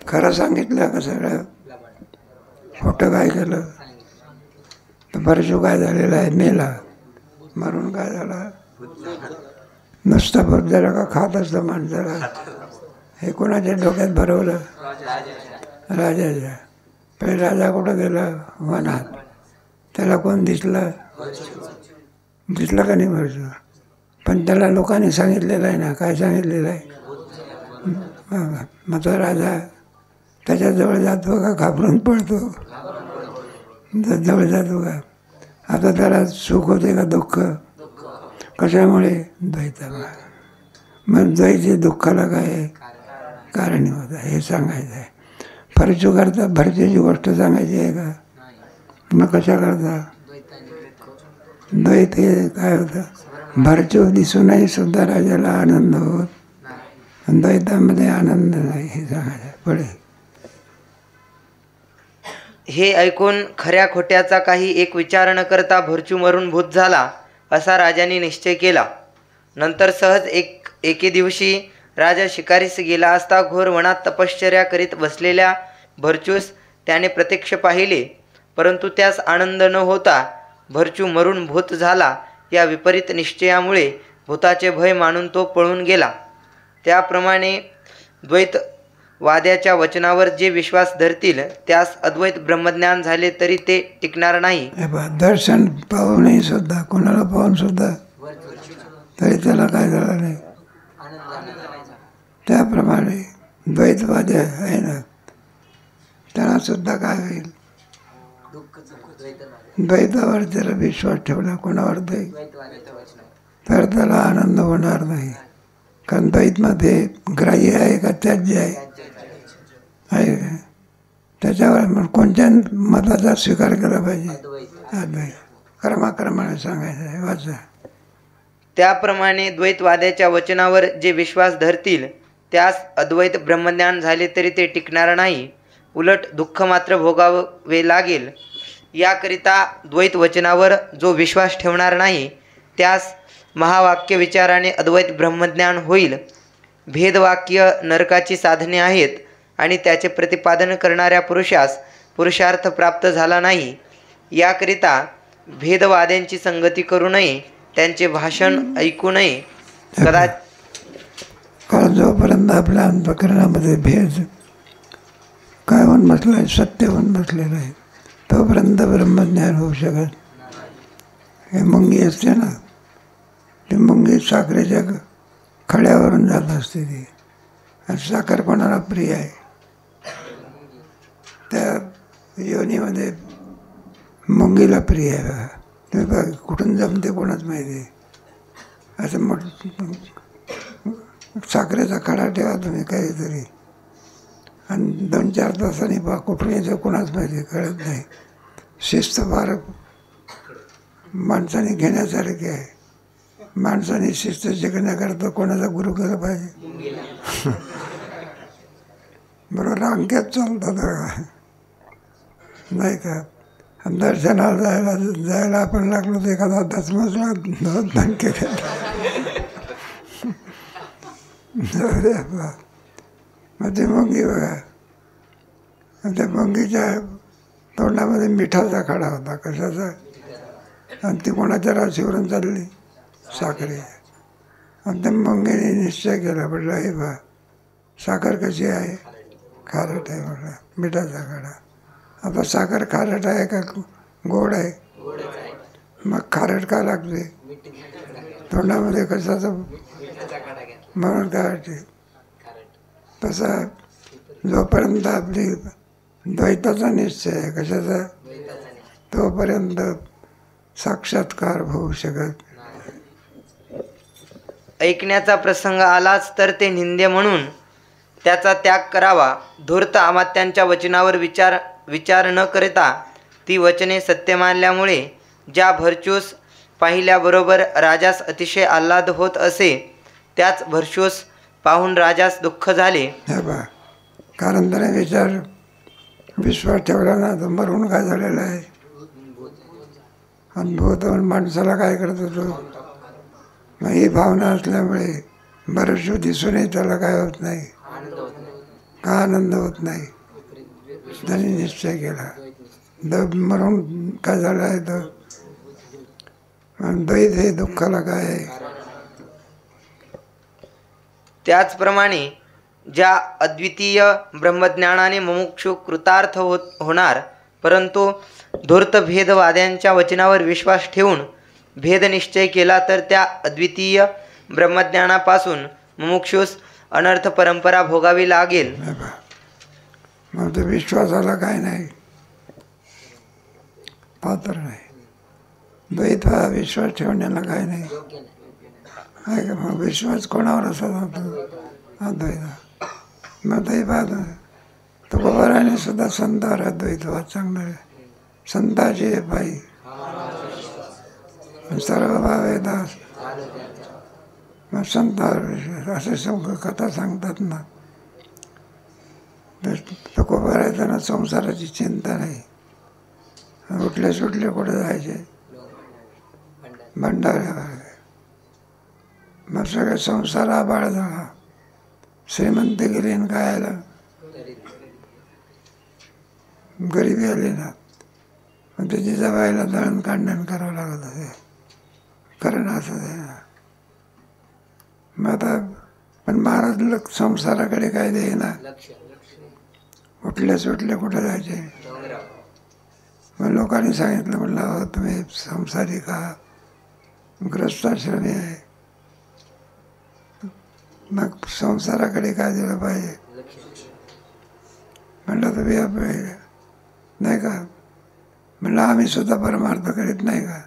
खरं सांगितलं का सगळं? खोटं काय केलं? तर भरचू काय झालेला आहे? मेला. मरून काय झाला? नुसतं भूत झालं का खात असतं माणसाला? हे कोणाच्या डोक्यात भरवलं? राजाच्या. पहिले राजा कुठं गेला? वनात. त्याला कोण दिसलं? दिसलं का नाही भरचू? पण त्याला लोकांनी सांगितलेलं आहे ना. काय सांगितलेलं आहे? मग तो राजा त्याच्याजवळ जातो का घाबरून पडतो? जवळ जातो का? आता त्याला सुख होते का दुःख? कशामुळे? द्वैतामुळे. मग द्वैत दुःखाला काय कारण होतं हे सांगायचं आहे. भरचू करता भरचूची गोष्ट सांगायची आहे का? मग कशा करता? द्वैत हे काय होतं? भरचू दिसूनही सुद्धा राजाला आनंद होत, द्वैतामध्ये आनंद नाही हे सांगायचं. पुढे हे ऐकून खऱ्या खोट्याचा काही एक विचार न करता भरचू मरून भूत झाला असा राजाने निश्चय केला. नंतर सहज एके दिवशी राजा शिकारीस गेला असता घोर वनात तपश्चर्या करीत बसलेल्या भरचूस त्याने प्रत्यक्ष पाहिले, परंतु त्यास आनंद न होता भरचू मरून भूत झाला या विपरीत निश्चयामुळे भूताचे भय मानून तो पळून गेला. त्याप्रमाणे द्वैतवाद्याच्या वचनावर जे विश्वास धरतील त्यास अद्वैत ब्रह्मज्ञान झाले तरी ते टिकणार नाही. दर्शन पाहूनही सुद्धा, कोणाला पाहून सुद्धा तरी त्याला काय झालं नाही. त्याप्रमाणे द्वैतवादी आहे ना, त्याला सुद्धा काय होईल? द्वैतावर त्याला विश्वास ठेवला कोणावर द्वैत, तर त्याला आनंद होणार नाही. कारण द्वैतमध्ये ग्राह्य आहे का त्याज्य आहे? का? त्याच्यावर मग कोणत्या मताचा स्वीकार केला पाहिजे? अद्वैत. क्रमाक्रमाने सांगायचं आहे. वाचा. त्याप्रमाणे द्वैतवाद्याच्या वचनावर जे विश्वास धरतील त्यास अद्वैत ब्रह्मज्ञान झाले तरी ते टिकणार नाही, उलट दुःख मात्र भोगावे लागेल. याकरिता द्वैत वचनावर जो विश्वास ठेवणार नाही त्यास महावाक्य विचाराने अद्वैत ब्रह्मज्ञान होईल. भेदवाक्य नरकाची साधने आहेत आणि त्याचे प्रतिपादन करणाऱ्या पुरुषास पुरुषार्थ प्राप्त झाला नाही. याकरिता भेदवाद्यांची संगती करू नये, त्यांचे भाषण ऐकू नये. जोपर्यंत आपल्या अंतःकरणामध्ये भेद काय होऊन बसला आहे, सत्य होऊन बसलेलं आहे, तोपर्यंत ब्रह्मज्ञान होऊ शकत. हे मुंगी असते ना, ती मुंगी साखरेच्या खड्यावरून जात असते ती. आणि साखर कोणाला प्रिय आहे? त्या योनीमध्ये मुंगीला प्रिय आहे बघा. तुम्ही बघा कुठून जमते कोणाच माहिती आहे. असं साखरेचा खडा ठेवा तुम्ही काहीतरी, आणि 2-4 तासांनी बा कुठून यायचं कोणाच माहिती, कळत नाही. शिस्त फार माणसाने घेण्यासारखी आहे. माणसाने शिस्त शिकण्याकरता कोणाचा गुरु केला पाहिजे? बरोबर रांगेत चालतात बघा, नाही का? दर्शनाला जायला आपण लागलो तर एखादा दसमसला धनके मग ते मुंगी बघा, त्या मुंगीच्या तोंडामध्ये मिठाचा खडा होता. कशाचा? आणि ती कोणाच्या राशीवरून चालली? साखरे. आणि त्या मुंगीने निश्चय केला, म्हटलं हे बा साखर कशी आहे? खारट आहे. म्हटलं मिठाचा खडा. आता साखर खारट आहे का गोड आहे? मग खारट का लागते? तोंडामध्ये कशाचं? म्हणून काय वाटते? तसा जोपर्यंत आपली द्वैताचा निश्चय आहे. कशाचा? तोपर्यंत साक्षात्कार होऊ शकत. ऐकण्याचा प्रसंग आलाच तर ते निंद्य म्हणून त्याचा त्याग करावा. धूर्त अमात्यांच्या वचनावर विचार न करता ती वचने सत्य मानल्यामुळे ज्या भरचूस पाहिल्याबरोबर राजास अतिशय आल्हाद होत असे, त्याच भरचूस पाहून राजास दुःख झाले. कारण त्याने विश्वास ठेवला ना, तो मरून काय झालेला आहे. अनुभूत माणसाला काय करत होतो. मग ही भावना असल्यामुळे बरेचशे दिसूनही त्याला काय होत नाही, का आनंद होत नाही. त्याने निश्चय केला मरून काय झालं आहे तर द्वैत हे दुःखाला काय आहे. त्याचप्रमाणे ज्या अद्वितीय ब्रह्मज्ञानाने मुमुक्षु कृतार्थ होणार, परंतु धूर्त भेदवाद्यांच्या वचनावर विश्वास ठेवून भेदनिश्चय केला तर त्या अद्वितीय ब्रह्मज्ञानापासून मुमुक्षूस अनर्थ परंपरा भोगावी लागेल. मग तो विश्वासाला काय नाही, पात्र नाही. द्वैत हा विश्वास ठेवण्याला काय नाही. मग विश्वास कोणावर असा होतो, अद्वैत. मग ते पाहतो तुकोबाराने सुद्धा संतावर अद्वैत वाद चांगला आहे. संताची पायी सर्व भावे दास. मग संतावर विश्वास असे सगळं कथा सांगतात ना. तुकोबारा त्यांना संसाराची चिंता नाही. उठले सुटले कुठे जायचे, भंडाऱ्यावर. मग सगळे संसार आबाळ झाला. श्रीमंत गेली न काय आलं, गरिबी आली ना. मग त्याची जवायला दळण काढणं करावं लागत होते. कारण असं मग आता पण महाराज संसाराकडे काय देईना. उठले सुटले कुठे जायचे. मग लोकांनी सांगितलं, म्हटलं हो तुम्ही संसारिक आहात, ग्रस्ताश्रमी आहे. मग संसाराकडे काय दिलं पाहिजे. म्हणलं तुम्ही नाही का. म्हणलं आम्ही सुद्धा परमार्थ करीत नाही का.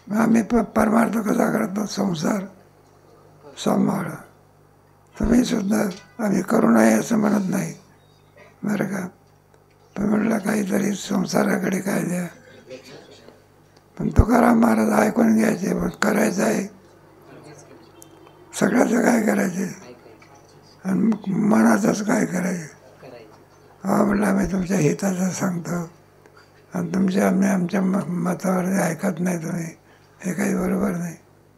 आम्ही परमार्थ कसा करतो, संसार सांभाळ. तुम्ही सुद्धा आम्ही करू नये असं म्हणत नाही बरं का. पण म्हटलं काहीतरी संसाराकडे काय द्या. पण तुकाराम महाराज ऐकून घ्यायचे, पण करायचं आहे सगळ्याचं काय करायचे आणि मनाचंच काय करायचं. हा म्हटलं आम्ही तुमच्या हिताचं सांगतो आणि तुमच्या आमच्या मतावर ऐकत नाही तुम्ही, हे काही बरोबर नाही.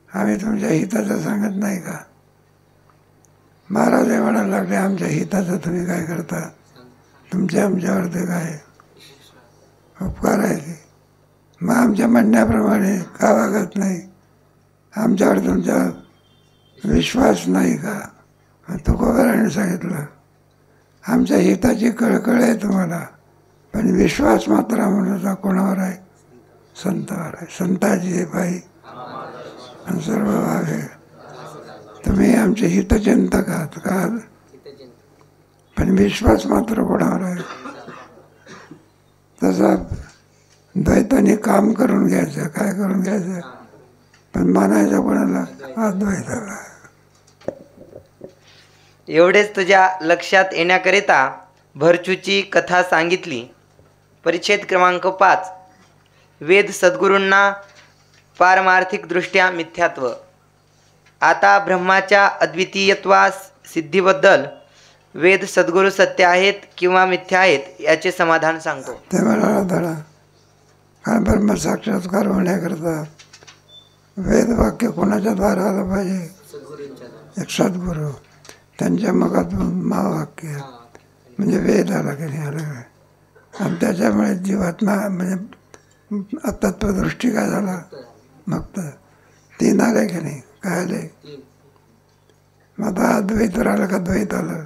आम्ही तुमच्या हिताचं सांगत नाही का. महाराज हे म्हणायला लागले, आमच्या हिताचं तुम्ही काय करता. तुमच्या आमच्यावर ते काय उपकार आहे ते. मग आमच्या म्हणण्याप्रमाणे का वागत नाही. आमच्यावर तुमचा विश्वास नाही का. तुकोबाराने सांगितलं, आमच्या हिताची कळकळ आहे तुम्हाला, पण विश्वास मात्र आम्हाला कोणावर आहे, संतावर आहे. संताची पायी आणि सर्व भावे. तुम्ही आमचे हितचिंतक आहात का, पण विश्वास मात्र कोणावर आहे. तसा द्वैताने काम करून घ्यायचं, काय करून घ्यायचं, पण मानायचं कोणाला, अद्वैताला. एवढेच तुझ्या लक्षात येण्याकरिता भरचूची कथा सांगितली. परिच्छेद क्रमांक 5. वेद सद्गुरूंना पारमार्थिक दृष्ट्या मिथ्यात्व. आता ब्रह्माच्या अद्वितीयत्वास सिद्धीबद्दल वेद सद्गुरू सत्य आहेत किंवा मिथ्या आहेत याचे समाधान सांगतो. ते मला धडा. कारण ब्रह्म साक्षात्कार होण्याकरता वेदवाक्य कोणाच्या द्वारा आलं पाहिजे, एक सद्गुरू. त्यांच्या मुखातून महावाक्य म्हणजे वेद आला की नाही आलं. आणि त्याच्यामुळे जीवात्मा म्हणजे तत्वदृष्टी काय झाला, मग 3 आले की नाही, काय आले. मग आता अद्वैत आलं का द्वैत आलं,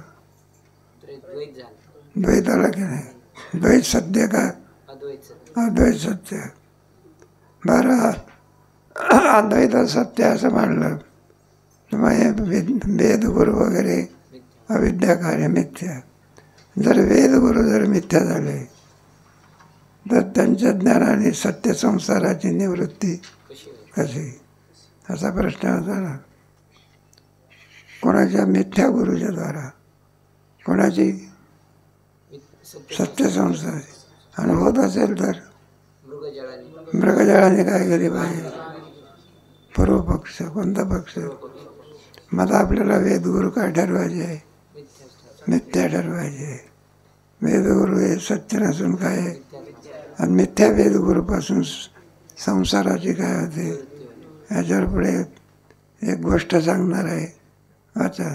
द्वैत आलं की नाही. द्वैत सत्य का, अद्वैत सत्य. बरं अद्वैत सत्य असं मानलं मग वेदगुरु वगैरे अविद्याकार्य मिथ्या. जर वेदगुरु जर मिथ्या झाले, तर त्यांच्या ज्ञानाने सत्य संसाराची निवृत्ती कशी, असा प्रश्न होता ना. कोणाच्या मिथ्या गुरुच्या द्वारा, कोणाची सत्य संसार आणि होत असेल तर मृगजळाने काय केली पाहिजे. पूर्व पक्ष, कोणता पक्ष. मग आपल्याला वेदगुरु काय ठरवायचे आहे, मिथ्या ठरवायचे. वेदगुरु हे सत्य नसून काय आहे, आणि मिथ्या वेदगुरूपासून संसाराची काय होते. याच्यावर पुढे एक गोष्ट सांगणार आहे. वाचा.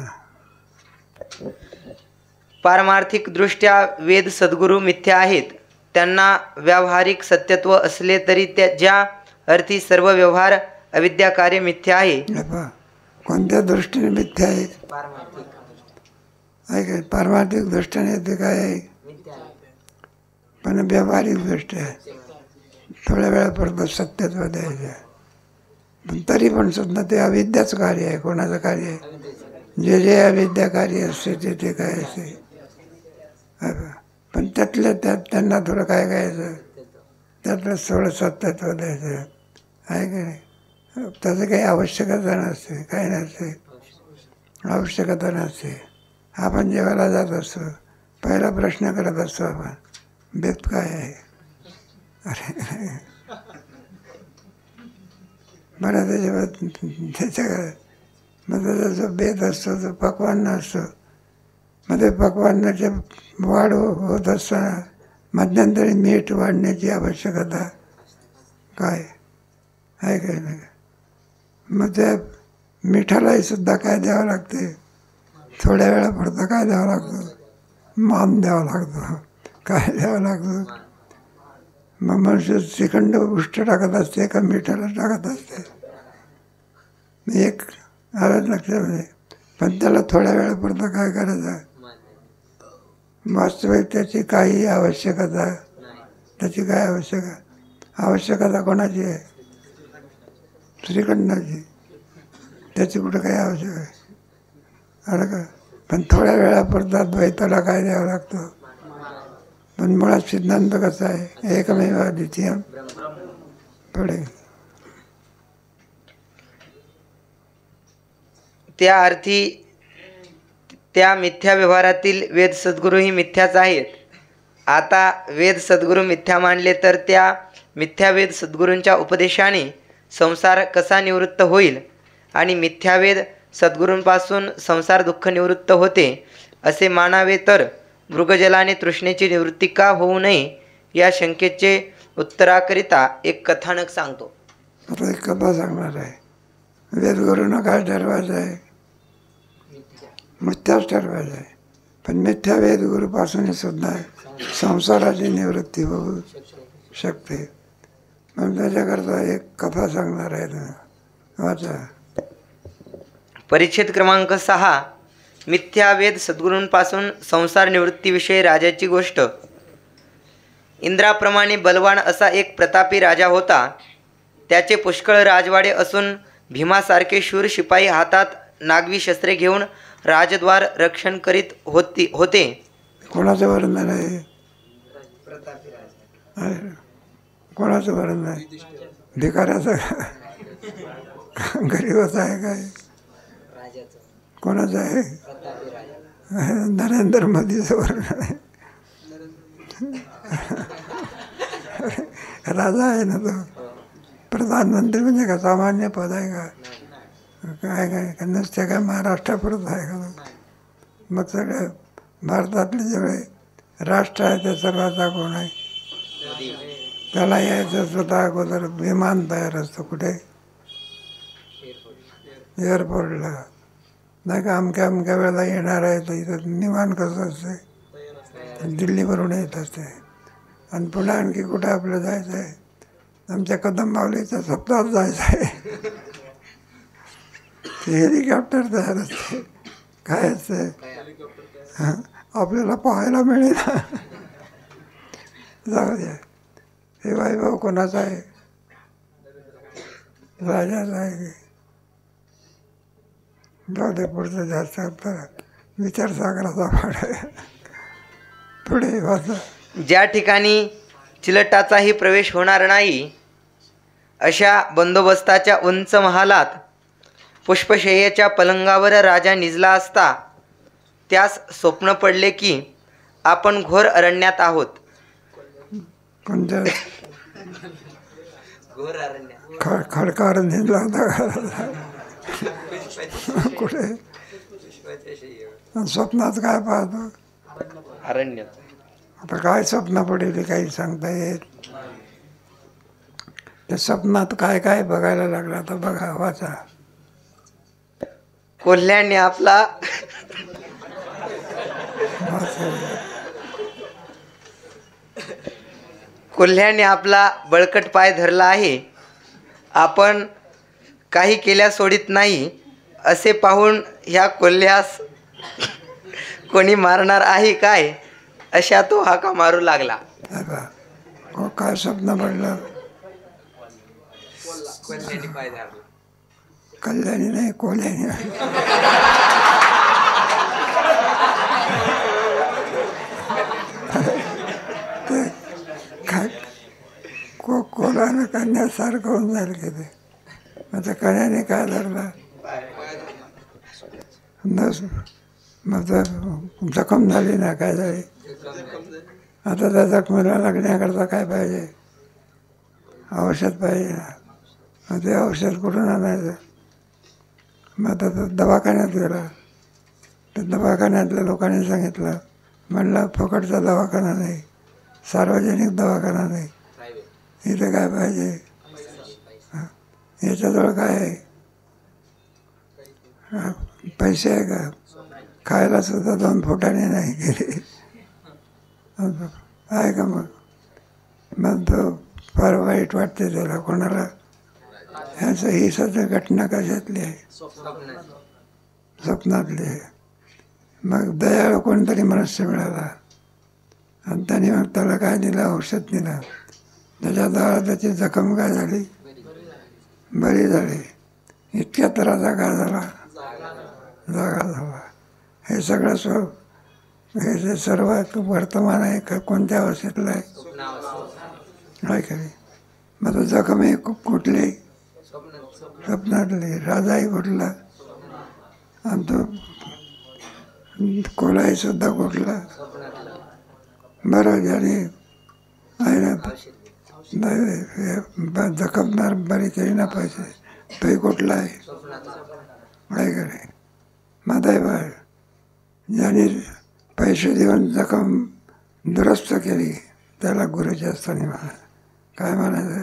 पारमार्थिक दृष्ट्या वेद सद्गुरू मिथ्या आहेत. त्यांना व्यावहारिक सत्यत्व असले तरी ज्या अर्थी सर्व व्यवहार अविद्या कार्य मिथ्या आहे. कोणत्या दृष्टीने मिथ्या आहे. ऐक, पारमार्थिक दृष्टीने ते काय आहे, पण व्यावहारिक दृष्ट्या थोड्या वेळापर्यंत सत्यत्व द्यायचं. पण तरी पण सुद्धा ते अविद्याच कार्य आहे. कोणाचं कार्य आहे. जे जे अविद्या कार्य असते ते काय असते. पण त्यातल्या त्यात त्यांना थोडं काय करायचं, त्यातलं थोडं सत्यत्व द्यायचं आहे की नाही. त्याचं काही आवश्यकता नसते, काही नसते, आवश्यकता नसते. आपण जेवायला जात असतो, पहिला प्रश्न करत असतो आपण, बेत काय आहे. अरे बरं, त्याच्या मग त्याचा जो बेत असतो तो पक्वान्न असतो. मग ते पक्वान्नाचे वाढ होत असताना मध्यंतरी मीठ वाढण्याची आवश्यकता काय आहे काय नाही. मग त्या मिठालाही सुद्धा काय द्यावं लागते, थोड्या वेळापुरतं काय द्यावं लागतं, मान द्यावं लागतं. काय द्यावं लागतं. मग मनुष्य श्रीखंड उष्ट टाकत असते का मिठाला टाकत असते, एक आलं लक्षामध्ये. पण त्याला थोड्या वेळापुरतं काय करायचं. वास्तविक त्याची काही आवश्यकता, त्याची काय आवश्यकता कोणाची आहे, श्रीखंडाची. त्याची कुठं काही आवश्यक आहे. अरे का. पण थोड्या वेळापुरता द्वैताला काय द्यावं लागतं. पण मुळात सिद्धांत कसा आहे, एकमेव अद्वितीय. पुढे त्या अर्थी त्या मिथ्या व्यवहारातील वेद सद्गुरूही मिथ्याच आहेत. आता वेद सद्गुरू मिथ्या मानले तर त्या मिथ्या वेद सद्गुरूंच्या उपदेशाने संसार कसा निवृत्त होईल आणि मिथ्या वेद सद्गुरूंपासून संसार दुःख निवृत्त होते असे मानावे तर मृगजलाने तृष्णेची निवृत्ती का होऊ नये या शंकेचे उत्तराकरिता एक कथानक सांगतो. आता एक कथा सांगणार आहे. वेदगुरूंना काय ठरवायचं आहे, मिथ्याच ठरवायचं आहे. पण मिथ्या वेदगुरूपासून सुद्धा संसाराची निवृत्ती होऊ शकते. पण त्याच्याकरता एक कथा सांगणार आहे. वाचा. परिच्छेद क्रमांक 6. मिथ्या वेद सद्गुरूंपासून संसार निवृत्तीविषयी राजाची गोष्ट. इंद्राप्रमाणे बलवान असा एक प्रतापी राजा होता. त्याचे पुष्कळ राजवाडे असून भीमासारखे शूर शिपाई हातात नागवी शस्त्रे घेऊन राजद्वार रक्षण करीत होते. कोणाचं वर्णन आहे. कोणाचं वर्णन आहे. भिकाऱ्याचं, गरीबाचं आहे काय, कोणाचं आहे. नरेंद्र मोदीचं वर्णन आहे. राजा आहे ना तो. प्रधानमंत्री म्हणजे का सामान्य पद आहे का, काय काय नुसते काय महाराष्ट्रापुरत आहे का. मग सगळ्या भारतातले जेवढे राष्ट्र आहे ते सर्वाचा कोण आहे. त्याला यायचं स्वतः अगोदर विमान तयार असतं. कुठे, एअरपोर्टला. नाही का अमक्या अमक्या वेळेला येणार आहे तर इथं विमान कसं असते, दिल्लीवरून येत असते. आणि पुन्हा आणखी कुठे आपलं जायचं आहे, आमच्या कदम माऊलीच्या सप्ताहात जायचं आहे. हेलिकॉप्टर तयार असते. काय असते, आपल्याला पाहायला मिळेल. जाऊ द्या. हे वैभव कोणाचा आहे, राजाचा आहे. जाऊ दे, पुढचं जास्त विचारसागराचा भाड आहे. पुढे वाचा. ज्या ठिकाणी चिलटाचाही प्रवेश होणार नाही अशा बंदोबस्ताच्या उंच महालात पुष्पशय्येच्या पलंगावर राजा निजला असता त्यास स्वप्न पडले की आपण घोर अरण्यात आहोत. कोणत्या घोर अरण्यात खडकार निजला होता कुठे? स्वप्नात काय पाहतो? अरण्यात. आता काय स्वप्न पडेल काही सांगता येत. त्या स्वप्नात काय काय बघायला लागला तर बघा, वाचा. कोल्ह्याने आपला कोल्ह्याने आपला बळकट पाय धरला आहे. आपण काही केल्यास सोडित नाही असे पाहून ह्या कोल्ह्यास कोणी मारणार आहे काय अशा तो हाका मारू लागला. काय स्वप्न पडलं? कोल्ह्याने पाय धरला. कल्याणी नाही, कोल्ह्याने. ते काय कोलानं कन्यासारखं होऊन जाईल की ते. आता कन्याने काय धरला? मग जखम झाली ना, काय झाली? आता त्या जखमेला लागण्याकरता काय पाहिजे? औषध पाहिजे ना. मग ते औषध कुठून आणायचं? मग आता तो दवाखान्यात गेला. तर दवाखान्यातल्या लोकांनी सांगितलं, म्हणलं फुकटचा दवाखाना नाही, सार्वजनिक दवाखाना नाही, इथे काय पाहिजे? याच्याजवळ काय आहे? पैसे आहे का? खायला सुद्धा 2 फुटाने नाही गेले आहे का? मग तो फार वाईट वाटते त्याला. कोणाला? ह्याचं ही सध्या घटना कशातली आहे? स्वप्नातली आहे. मग दयाळू कोणतरी मनुष्य मिळाला आणि त्याने मग त्याला काय दिलं? औषध दिलं. त्याच्याद्वारा त्याची जखम काय झाली? बरी झाली. इतक्या त्रासा काय झाला? जागा झाला. हे सगळं हे जे सर्व वर्तमान आहे का कोणत्या अवस्थेतलं आहे? काय खरी? मग तो जखम आहे कुठली? स्वप्नातली. राजाही कुठला? आणि तो कोलाही सुद्धा कुठला? बरं ज्याने आहे ना जखमदार बरी केली ना पैसे, तोही कुठला आहे? काय करे? माताई बाळ ज्याने पैसे देऊन जखम दुरुस्त केली त्याला गुरुच्या स्थानी म्हणा. काय म्हणायचं?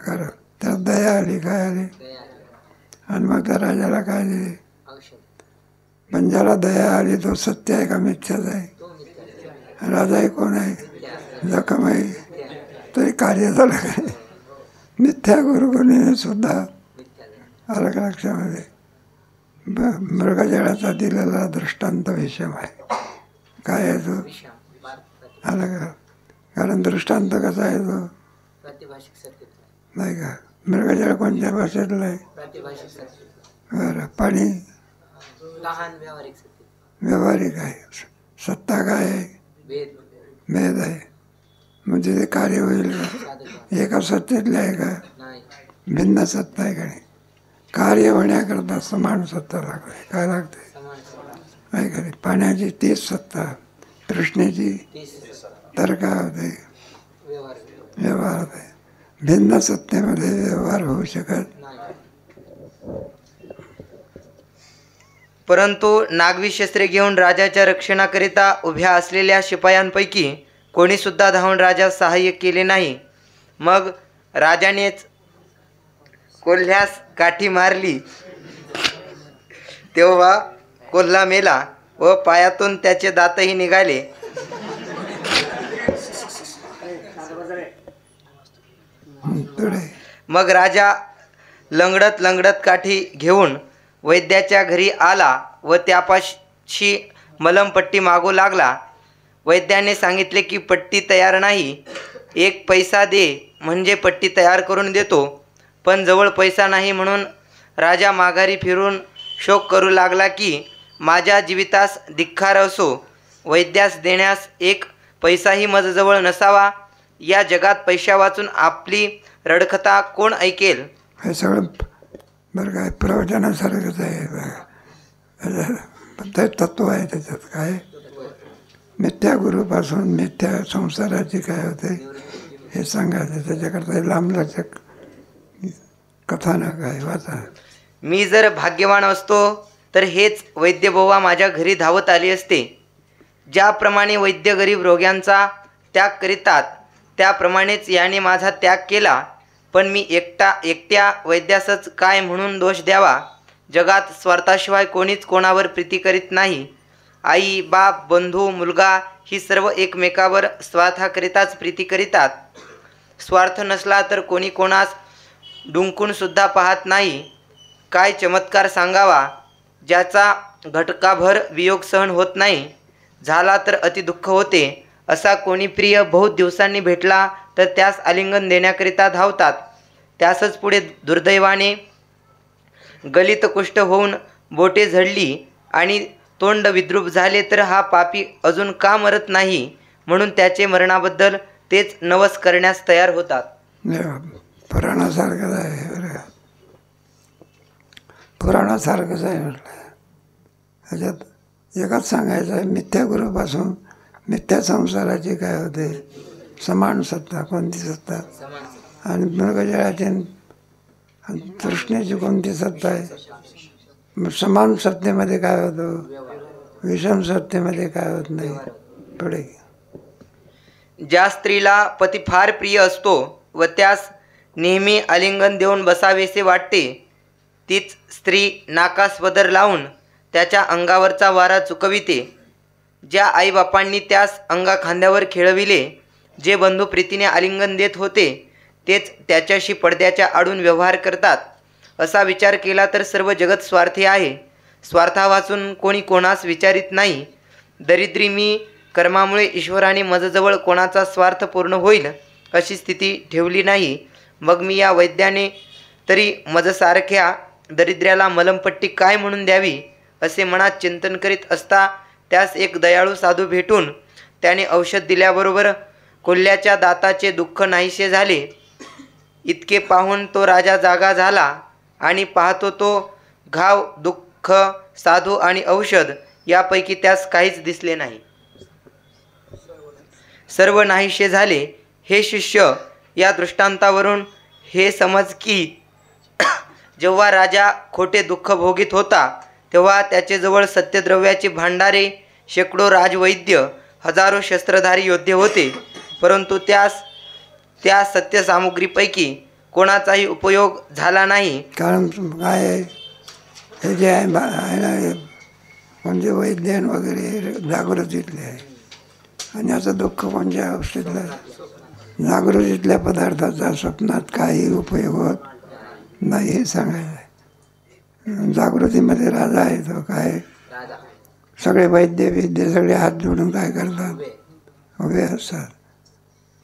खरं त्यात दया आली. काय आली? आणि मग त्या राजाला काय दिली? पण ज्याला दया आली तो सत्य आहे का मिथ्याच आहे? राजाही कोण आहे? जखम आहे. तरी कार्य झालं काय? मिथ्या गुरुगुणी सुद्धा आलं का लक्षामध्ये? मृगजळाचा दिलेला दृष्टांत विषम आहे. काय आहे तो? आलं का? कारण दृष्टांत कसा आहे तो? नाही का? मृगजळ कोणत्या भाषेतलं आहे? बरं. पाणी व्यावहारिक आहे. सत्ता काय आहे? भेद आहे. म्हणजे ते कार्य होईल का? एका सत्तेतले आहे का? भिन्न सत्ता आहे का? नाही. कार्य होण्याकरता समान सत्ता लागते. काय लागते? आहे का? पाण्याची 30 सत्ता, तृष्णेची तर काय होते? व्यवहार होते. भिन्न सत्तेमध्ये व्यवहार होऊ शकत. परंतु नागवी शस्त्रे घेऊन राजाच्या रक्षणाकरिता उभ्या असलेल्या शिपायांपैकी कोणी सुद्धा धावून राजास सहाय्य केले नाही. मग राजानेच कोल्ह्यास काठी मारली तेव्हा कोल्हा मेला व पायातून त्याचे दातही निघाले. मग राजा लंगडत लंगडत काठी घेऊन वैद्याच्या घरी आला व त्यापाशी मलमपट्टी मागू लागला. वैद्याने सांगितले की पट्टी तयार नाही, 1 पैसा दे म्हणजे पट्टी तयार करून देतो. पण जवळ पैसा नाही म्हणून राजा माघारी फिरून शोक करू लागला की माझ्या जीवितास धिक्कार असो, वैद्यास देण्यास 1 पैसाही मजजवळ नसावा. या जगात पैशा वाचून आपली रडकथा कोण ऐकेल? हे सगळं बरं काय प्रवचनासारखंच आहे. ते तत्व आहे त्याच्यात. काय मिथ्या गुरुपासून मिथ्या संसाराची काय होते हे सांगायचं. त्याच्याकरता लांबलचक कथानक आहे, वाचा. मी जर भाग्यवान असतो तर हेच वैद्यबोवा माझ्या घरी धावत आली असते. ज्याप्रमाणे वैद्य गरीब रोग्यांचा त्याग करीतात त्याप्रमाणेच याने माझा त्याग केला. पण मी एकट्या वैद्यासच काय म्हणून दोष द्यावा? जगात स्वार्थाशिवाय कोणीच कोणावर प्रीती करीत नाही. आई, बाप, बंधू, मुलगा ही सर्व एकमेकावर स्वार्थाकरिताच प्रीती करीतात. स्वार्थ नसला तर कोणी कोणास डुंकूनसुद्धा पाहत नाही. काय चमत्कार सांगावा ज्याचा घटकाभर वियोग सहन होत नाही, झाला तर अतिदुःख होते. असा कोणी प्रिय बहुत दिवसांनी भेटला तर त्यास आलिंगन देण्याकरिता धावतात. त्यासच पुढे दुर्दैवाने गलित कुष्ठ होऊन बोटे झडली आणि तोंड विद्रूप झाले तर हा पापी अजून का मरत नाही म्हणून त्याचे मरणाबद्दल तेच नवस करण्यास तयार होतात. पुराणासारखंच आहे बरं. पुराणासारखंच आहे म्हटलं. ह्याच्यात एकच सांगायचं आहे, मिथ्या गुरुपासून मिथ्या संसाराची काय होते समान सत्ता. कोणती सत्ता? आणि मृगजळाची तृष्णेची कोणती सत्ता आहे? समान सत्तेमध्ये काय होतं, विषम सत्तेमध्ये काय होत नाही. पुढे ज्या स्त्रीला पती फार प्रिय असतो व त्यास नेहमी आलिंगन देऊन बसावेसे वाटते, तीच स्त्री नाकास पदर लावून त्याच्या अंगावरचा वारा चुकविते. ज्या आईबापांनी त्यास अंगा खांद्यावर खेळविले, जे बंधू प्रीतीने आलिंगन देत होते, तेच त्याच्याशी पडद्याच्या आडून व्यवहार करतात. असा विचार केला तर सर्व जगत स्वार्थी आहे. स्वार्थावाचून कोणी कोणास विचारित नाही. दरिद्री मी कर्मामुळे ईश्वराने मजजवळ कोणाचा स्वार्थ पूर्ण होईल अशी स्थिती ठेवली नाही. मग मी या वैद्याने तरी मजसारख्या दरिद्र्याला मलमपट्टी काय म्हणून द्यावी असे मनात चिंतन करीत असता त्यास एक दयाळू साधू भेटून त्याने औषध दिल्याबरोबर कोल्ह्याच्या दाताचे दुःख नाहीसे झाले. इतके पाहून तो राजा जागा झाला आणि पाहतो तो घाव, दुःख, साधू आणि औषध यापैकी त्यास काहीच दिसले नाही. सर्व नाहीसे झाले. हे शिष्य, या दृष्टांतावरून हे समज की जेव्हा राजा खोटे दुःख भोगीत होता तेव्हा त्याचेजवळ सत्यद्रव्याची भांडारे, शेकडो राजवैद्य, हजारो शस्त्रधारी योद्धे होते, परंतु त्या सत्यसामुग्रीपैकी कोणाचाही उपयोग झाला नाही. कारण काय आहे, हे जे आहे ना, म्हणजे वैद्यन वगैरे जागृतीतले आहे. आणि याचं दुःख म्हणजे औषधलं जागृतीतल्या पदार्थाचा स्वप्नात काही उपयोग होत नाही हे सांगायचं आहे. जागृतीमध्ये राजा आहे तो काय, सगळे वैद्य सगळे हात जोडून काय करतात, उभे असतात.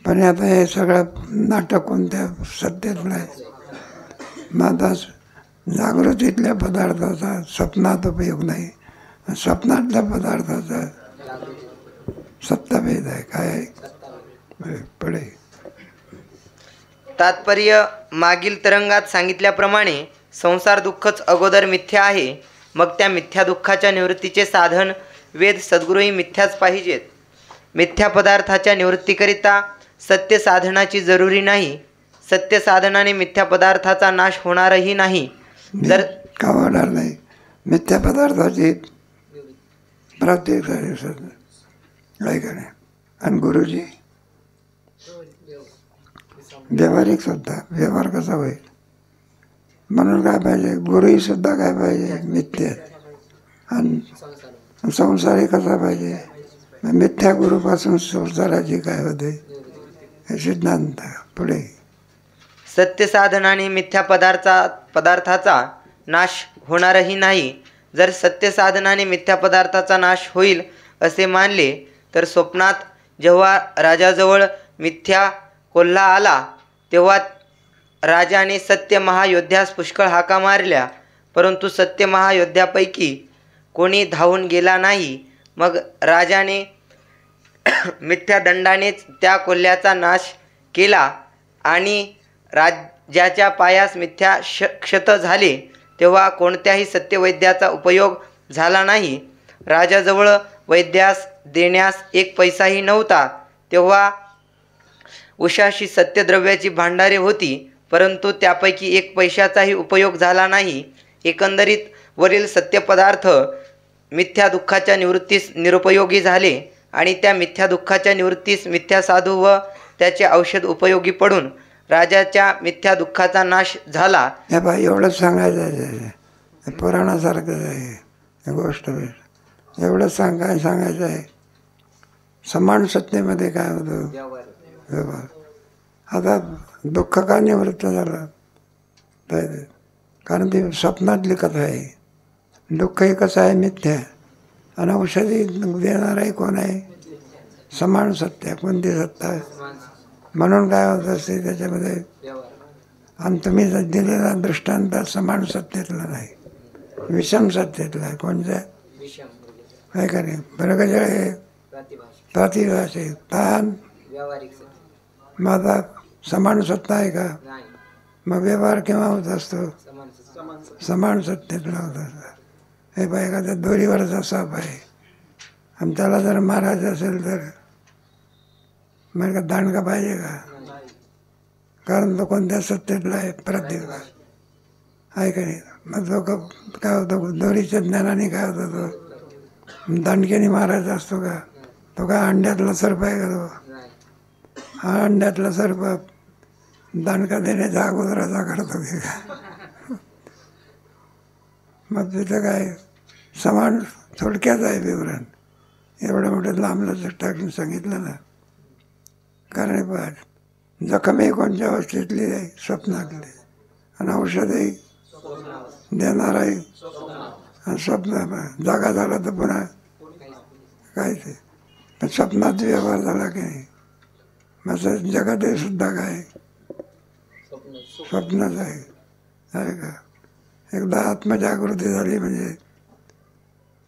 पण आता हे सगळं नाटक कोणत्या सत्तेतलं आहे. मग आता जागृतीतल्या पदार्थाचा स्वप्नात उपयोग नाही, स्वप्नातल्या पदार्थाचा सत्ताभेद आहे. काय पुढे तात्पर्य मागील तरंगात सांगितल्याप्रमाणे संसार दुःखच अगोदर मिथ्या आहे. मग त्या मिथ्या दुःखाच्या निवृत्तीचे साधन वेद सद्गुरूही मिथ्याच पाहिजेत. मिथ्या पदार्थाच्या निवृत्तीकरिता सत्य साधनाची जरुरी नाही. सत्य साधनाने मिथ्या पदार्थाचा नाश होणारही नाही. जर का होणार नाही? मिथ्या पदार्थाची प्रत्येक काय करे. आणि गुरुजी व्यावहारिक सुद्धा व्यवहार कसा होईल म्हणून काय पाहिजे, गुरुही सुद्धा काय पाहिजे मिथ्या. आणि संसारही कसा पाहिजे, मिथ्या गुरुपासून संसाराची काय होते हे सिद्धांत. पुढे सत्य साधनाने मिथ्या पदार्थाचा नाश होणारही नाही. जर सत्य साधनाने मिथ्या पदार्थाचा नाश होईल असे मानले तर स्वप्नात जेव्हा राजाजवळ मिथ्या कोल्हा आला तेव्हा राजाने सत्य महायोद्ध्यास पुष्कळ हाका मारल्या, परंतु सत्य महायोद्ध्यापैकी कोणी धावून गेला नाही. मग राजाने मिथ्या दंडानेच त्या कोल्ह्याचा नाश केला आणि राज्याच्या पायास मिथ्या क्षत झाले, तेव्हा कोणत्याही सत्यवैद्याचा उपयोग झाला नाही. राजाजवळ वैद्यास देण्यास एक पैसाही नव्हता. तेव्हा उषाशी सत्यद्रव्याची भांडारे होती, परंतु त्यापैकी एक पैशाचाही उपयोग झाला नाही. एकंदरीत वरील सत्यपदार्थ मिथ्या दुःखाच्या निवृत्तीस निरुपयोगी झाले आणि त्या मिथ्या दुःखाच्या निवृत्तीस मिथ्या साधू व त्याचे औषध उपयोगी पडून राजाच्या मिथ्या दुःखाचा नाश झाला. हे बा एवढंच सांगायचं आहे, पुराणासारखंच आहे गोष्ट. एवढंच सांगायचं आहे. समान सत्तेमध्ये काय होतं व्यवहार. आता दुःख का निवृत्त झालं? कारण ती स्वप्नातली कथा आहे. दुःख हे कसं आहे? मिथ्या. आणि औषधी देणार आहे कोण आहे? समान सत्य. कोणती सत्ता आहे? म्हणून काय होत असते त्याच्यामध्ये. आणि तुम्ही दिलेला दृष्टांत समान सत्तेतला नाही, विषम सत्तेतला आहे. कोणत्या काय का नाही? बरं आहे प्रतिभाषिक तान माझा समान सत्ता आहे का? मग व्यवहार केव्हा होत असतो? समान सत्तेतला होत असतो. हे बा एखाद्या दोरीवरचा साप आहे आणि त्याला जर मारायचं असेल तर मग का दांडगा पाहिजे का? कारण तो कोणत्या सत्तेतला आहे? प्रतिभा आहे का नाही? मग तो काय होतं? दोरीच्या ज्ञानाने काय होतं? तो दांडक्याने मारायचा असतो का? तो काय अंड्यातला सर्प आहे का? तो हा अंड्यातला सर्प दांडका देण्याच्या अगोदराचा करतो की का? मग तिथं काय समान थोडक्यात आहे विवरण. एवढं मोठं लांबलं टाकून सांगितलं ना. कारण पाहत जखमी कोणत्या अवस्थेतली आहे? स्वप्नातली. आणि औषधही देणार आहे आणि स्वप्न जागा झाला तर पुन्हा काय ते. पण स्वप्नात व्यवहार झाला की नाही? माझं जगातही सुद्धा काय स्वप्नच आहे का? एकदा आत्मजागृती झाली म्हणजे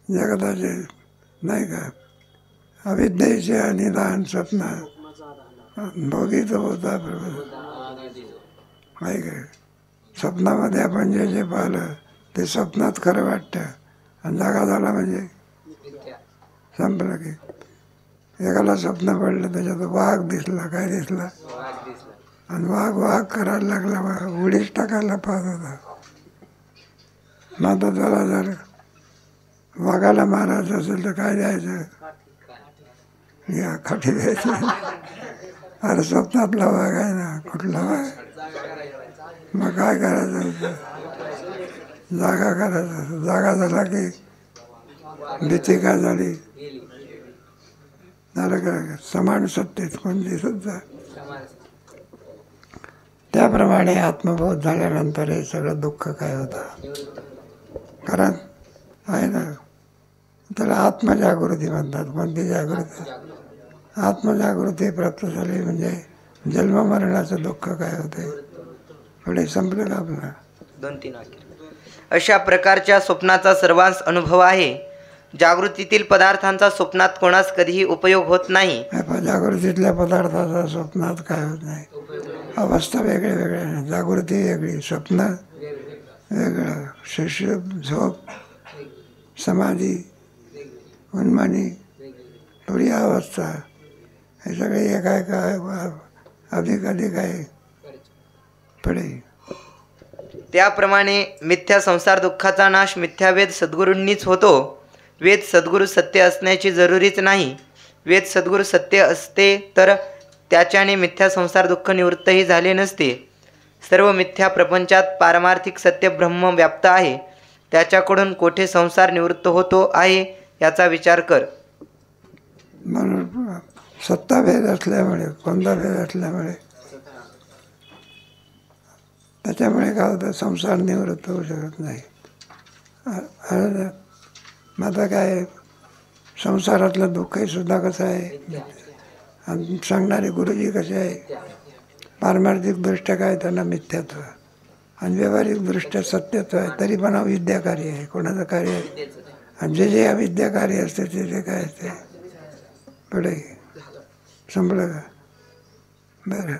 जगताचे नाही का अविद्येचे आणि लहान स्वप्न भोगीत होता आहे का? स्वप्नामध्ये आपण जे जे पाहिलं ते स्वप्नात खरं वाटतं आणि जागा झाला म्हणजे संपलं की. एकाला स्वप्न पडलं त्याच्यात वाघ दिसला. काय दिसला? आणि वाघ करायला लागला. उडीच टाकायला पाहत होता. मग त्याला जर वाघाला मारायचं असेल तर काय द्यायचं? या काठी द्यायची. अरे स्वप्नातला वाघ आहे ना, कुठला वाघ? मग काय करायचं? जागा करायचं. जागा झाला की भीती काय झाली? झालं का? समान सत्तेत कोणती सुद्धा. त्याप्रमाणे आत्मबोध झाल्यानंतर हे सगळं दुःख काय होतं? कारण आहे ना, त्याला आत्मजागृती म्हणतात. कोणती जागृती? आत्मजागृती प्राप्त झाली म्हणजे जन्ममरणाचं दुःख काय होते? पुढे संपलं का आपलं? 2-3 वाक्य. अशा प्रकारच्या स्वप्नाचा सर्वांस अनुभव आहे. जागृतीतील पदार्थांचा स्वप्नात कोणास कधीही उपयोग होत नाही. जागृतीतल्या पदार्थाचा स्वप्नात काय होत नाही. अवस्था वेगळ्या वेगळ्या. जागृती वेगळी, स्वप्न वेगळं. शिष्य झोप, समाधी, उन्मानी, थोडी अवस्था, हे सगळे काय काय अधिक आहे पुढे. त्याप्रमाणे मिथ्या संसार दुःखाचा नाश मिथ्यावेद सद्गुरूंनीच होतो. वेद सद्गुरू सत्य असण्याची जरुरीच नाही. वेद सद्गुरू सत्य असते तर त्याच्याने मिथ्या संसार दुःख निवृत्तही झाले नसते. सर्व मिथ्या प्रपंचात पारमार्थिक सत्य ब्रह्म व्याप्त आहे. त्याच्याकडून कोठे संसार निवृत्त होतो आहे याचा विचार कर. म्हणून सत्ता भेद असल्यामुळे, कोणता भेद असल्यामुळे त्याच्यामुळे काय होतं? संसार निवृत्त होऊ शकत नाही. आता काय संसारातलं दुःखही सुद्धा कसं आहे? आणि सांगणारे गुरुजी कसे आहे? पारमार्थिक दृष्ट्या काय त्यांना मिथ्यात्व आणि व्यावहारिक दृष्ट्या सत्यत्व आहे. तरी पण अविद्या कार्य आहे. कोणाचं कार्य आहे? आणि जे जे अविद्या कार्य असते ते काय असते? पुढे संपलं का? बरं.